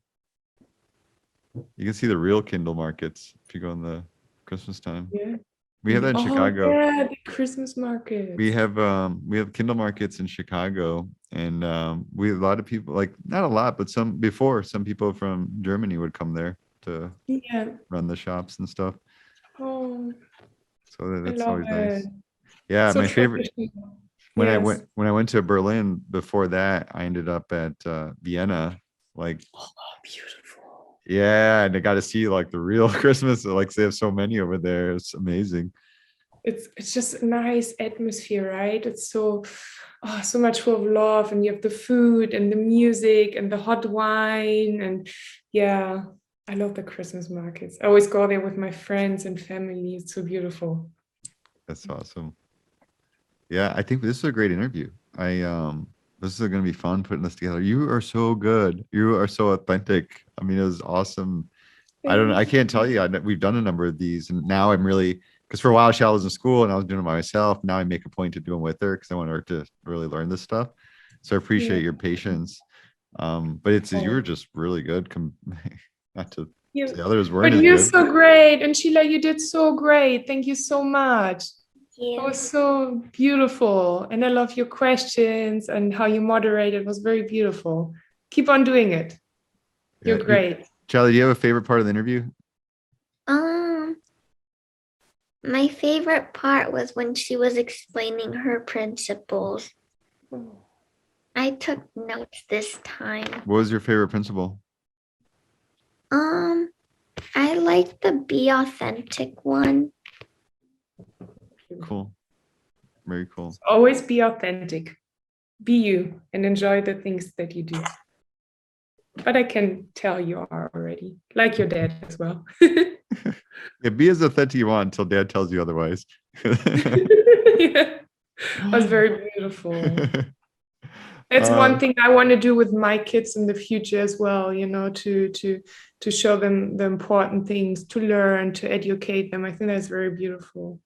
You can see the real Kindle markets if you go in the Christmas time. Yeah. We have that in Chicago. Yeah, the Christmas markets. We have Kindle markets in Chicago, and we have a lot of people, like not a lot, but some people from Germany would come there to run the shops and stuff. Oh, so that's I love always it. nice. Yeah, So my favorite. When yes. I went to Berlin, before that, I ended up at Vienna. Like, oh, beautiful. Yeah, and I got to see like the real Christmas. Like they have so many over there. It's amazing. It's just a nice atmosphere, right? It's so much full of love, and you have the food and the music and the hot wine, and yeah, I love the Christmas markets. I always go there with my friends and family. It's so beautiful. That's awesome. Yeah, I think this is a great interview. This is going to be fun putting this together. You are so good. You are so authentic. I mean, it was awesome. I can't tell you. We've done a number of these, and now I'm really, because for a while Shell was in school and I was doing it by myself. Now I make a point to do them with her because I want her to really learn this stuff. So I appreciate your patience. But you were just really good. Not to say others weren't as good. But you're so great, and Sheila, you did so great. Thank you so much. It was so beautiful, and I love your questions and how you moderated. It was very beautiful. Keep on doing it. You're great. Charlie, do you have a favorite part of the interview? My favorite part was when she was explaining her principles. I took notes this time. What was your favorite principle? I like the be authentic one. Cool. Very cool. Always be authentic. Be you and enjoy the things that you do. But I can tell you are already, like your dad as well. Yeah, be as authentic you want until dad tells you otherwise. Yeah. It was very beautiful. That's one thing I want to do with my kids in the future as well, to show them the important things, to learn, to educate them. I think that's very beautiful.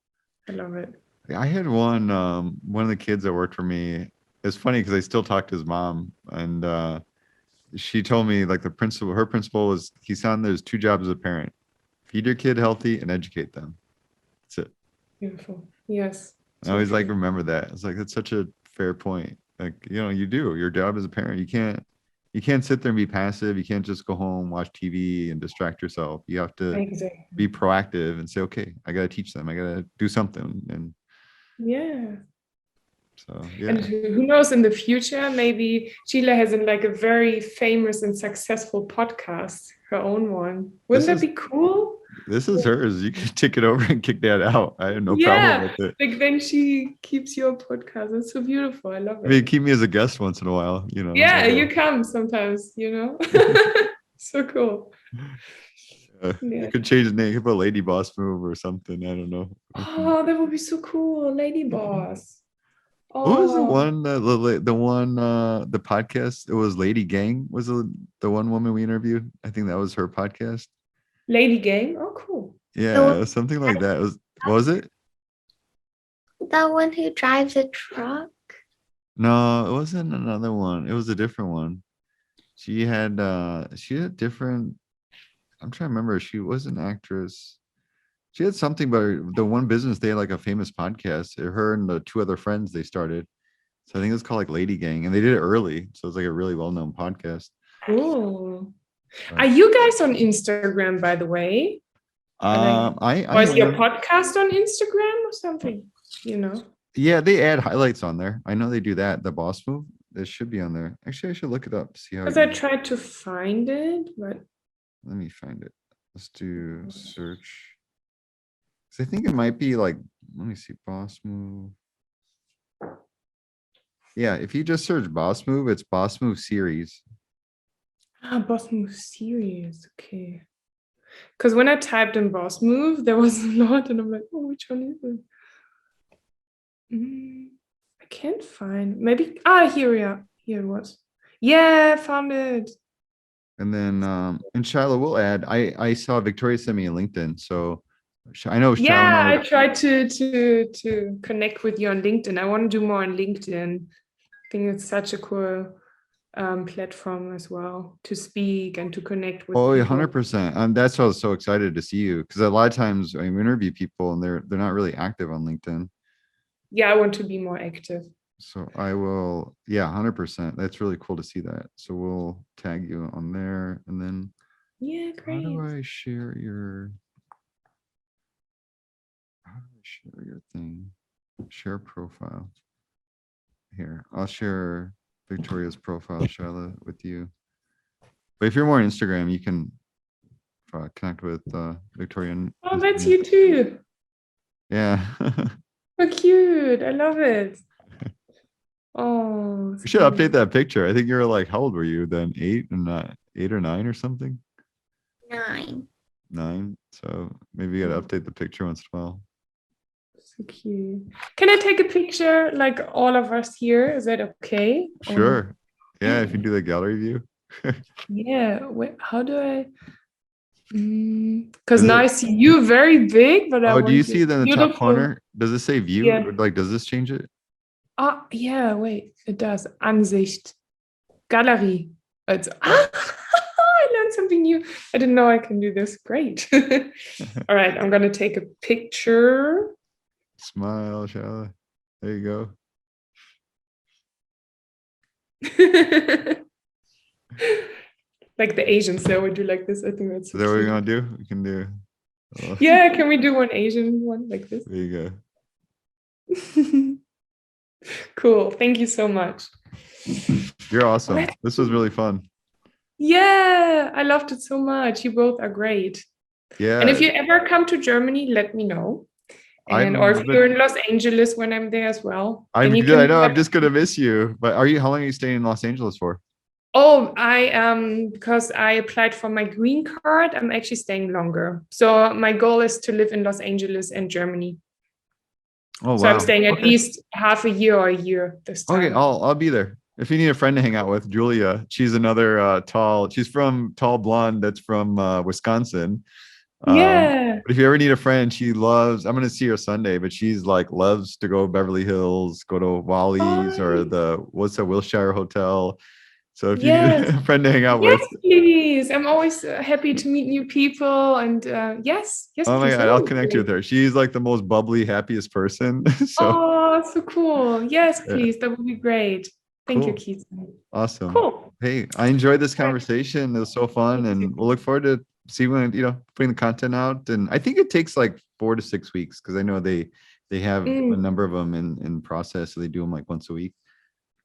I love it. I had one of the kids that worked for me. It's funny because I still talk to his mom, and she told me like her principle was, he found there's two jobs as a parent: feed your kid healthy and educate them. That's it. Beautiful. Yes. I always remember that. It's like, that's such a fair point. Like, you do your job as a parent. You can't sit there and be passive. You can't just go home, watch TV and distract yourself. You have to be proactive and say, okay, I got to teach them. I got to do something. And so, yeah. And who knows, in the future, maybe Sheila has a very famous and successful podcast, her own one. Wouldn't that be cool? This is hers. You can take it over and kick that out. I have no problem with it. Like then she keeps your podcast. It's so beautiful. I love it. I mean, keep me as a guest once in a while, Yeah, you come sometimes, So cool. You could change the name. You could put Lady Bossmove or something. I don't know. Oh, that would be so cool. Lady Boss. What was the one, the podcast? It was Lady Gang. Was the one woman we interviewed? I think that was her podcast. Lady Gang? Oh, cool. Yeah, something like that. What was it? The one who drives a truck? No, it wasn't another one. It was a different one. She had different, I'm trying to remember. She was an actress. She had something, but the one business, they had like a famous podcast. Her and the two other friends they started. So I think it's called like Lady Gang, and they did it early. So it's like a really well-known podcast. Cool. Are you guys on Instagram, by the way? Was your podcast on Instagram or something? Yeah, they add highlights on there. I know they do that. The Bossmove, it should be on there. Actually, I should look it up to see how. Because I tried to find it, but let me find it. Let's do search. I think it might be like, let me see, Bossmove. Yeah, if you just search Bossmove, it's Bossmove series. Bossmove series. Okay. Because when I typed in Bossmove, there was a lot, and I'm like, oh, which one is it? I can't find. Maybe here we are. Here it was. Yeah, found it. And then and Shiloh, we'll add. I saw Victoria sent me a LinkedIn, so I know Shiloh. Yeah, I tried to connect with you on LinkedIn. I want to do more on LinkedIn. I think it's such a cool platform as well to speak and to connect with Oh, people. 100%. And that's why I was so excited to see you, because a lot of times I interview people and they're not really active on LinkedIn. Yeah, I want to be more active. So I will, yeah, 100%. That's really cool to see that. So we'll tag you on there, and then yeah, great. How do I share your thing? Share profile. Here, I'll share Victoria's profile, Charlotte, with you. But if you're more on Instagram, you can connect with Victoria. Oh, that's you too. Yeah. So cute. I love it. Oh, We should update that picture. I think you were like, how old were you then? 8 or 9 or something? 9. 9. So maybe you gotta update the picture once in a while. So cute. Can I take a picture like all of us here? Is that okay? Sure. Yeah, if you do the gallery view. Yeah. Wait, how do I? Because now I see you very big, but I Oh, want do you see it in the top beautiful corner? Does it say view? Yeah. Or like, does this change it? Yeah, wait, it does. Ansicht. Galerie. It's I learned something new. I didn't know I can do this. Great. All right, I'm gonna take a picture. Smile, Charlotte. There you go. Like the Asians, they would do like this. I think that's so Is that what cute. we're gonna do? We can do. Oh. Yeah, can we do one Asian one like this? There you go. Cool. Thank you so much. You're awesome. This was really fun. Yeah, I loved it so much. You both are great. Yeah. And if you ever come to Germany, let me know. And or if you're in Los Angeles when I'm there as well. I know I'm just gonna miss you. But how long are you staying in Los Angeles for? Oh, because I applied for my green card, I'm actually staying longer. So my goal is to live in Los Angeles and Germany. Oh, wow. So I'm staying at least half a year or a year this time. Okay, I'll be there. If you need a friend to hang out with, Julia, she's another she's from tall blonde that's from Wisconsin. Yeah. But if you ever need a friend, I'm gonna see her Sunday, but she's like loves to go Beverly Hills, go to Wally's or what's the Wilshire Hotel. So if you need a friend to hang out with, please. I'm always happy to meet new people. And yes. Oh my please. God, I'll connect you with her. She's like the most bubbly, happiest person. So cool. Yes, please. That would be great. Thank you, Keith. Awesome. Cool. Hey, I enjoyed this conversation. It was so fun, and we'll look forward to see when putting the content out. And I think it takes like 4 to 6 weeks because I know they have a number of them in process, so they do them like once a week.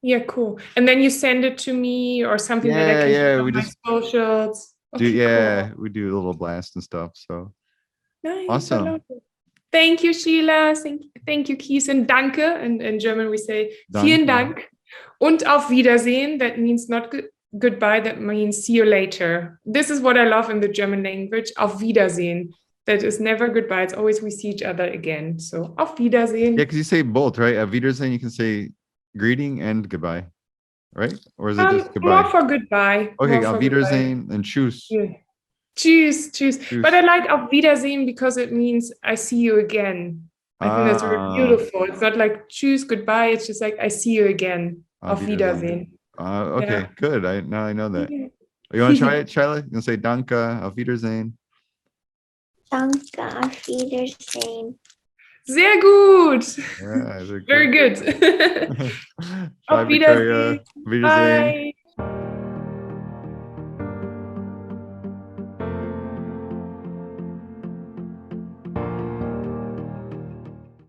Yeah, cool. And then you send it to me or something that I can do on my socials. Okay, we do a little blast and stuff. So nice. Awesome. Thank you, Sheila. Thank you, Keith, and danke. And in German we say vielen Dank. Und auf Wiedersehen. That means not goodbye. That means see you later. This is what I love in the German language. Auf Wiedersehen. That is never goodbye. It's always we see each other again. So auf Wiedersehen. Yeah, because you say both, right? Auf Wiedersehen, you can say greeting and goodbye, right? Or is it just goodbye? More for goodbye. Okay, auf Wiedersehen and tschüss. Yeah. Tschüss. But I like auf Wiedersehen because it means I see you again. I think that's very beautiful. It's not like tschüss, goodbye. It's just like I see you again. Auf Wiedersehen. Okay, good. Now I know that. Yeah. You want to try it, Charlie? You want to say danke, auf Wiedersehen? Danke, auf Wiedersehen. Sehr gut. Yeah, very good. Auf Wiedersehen. Bye.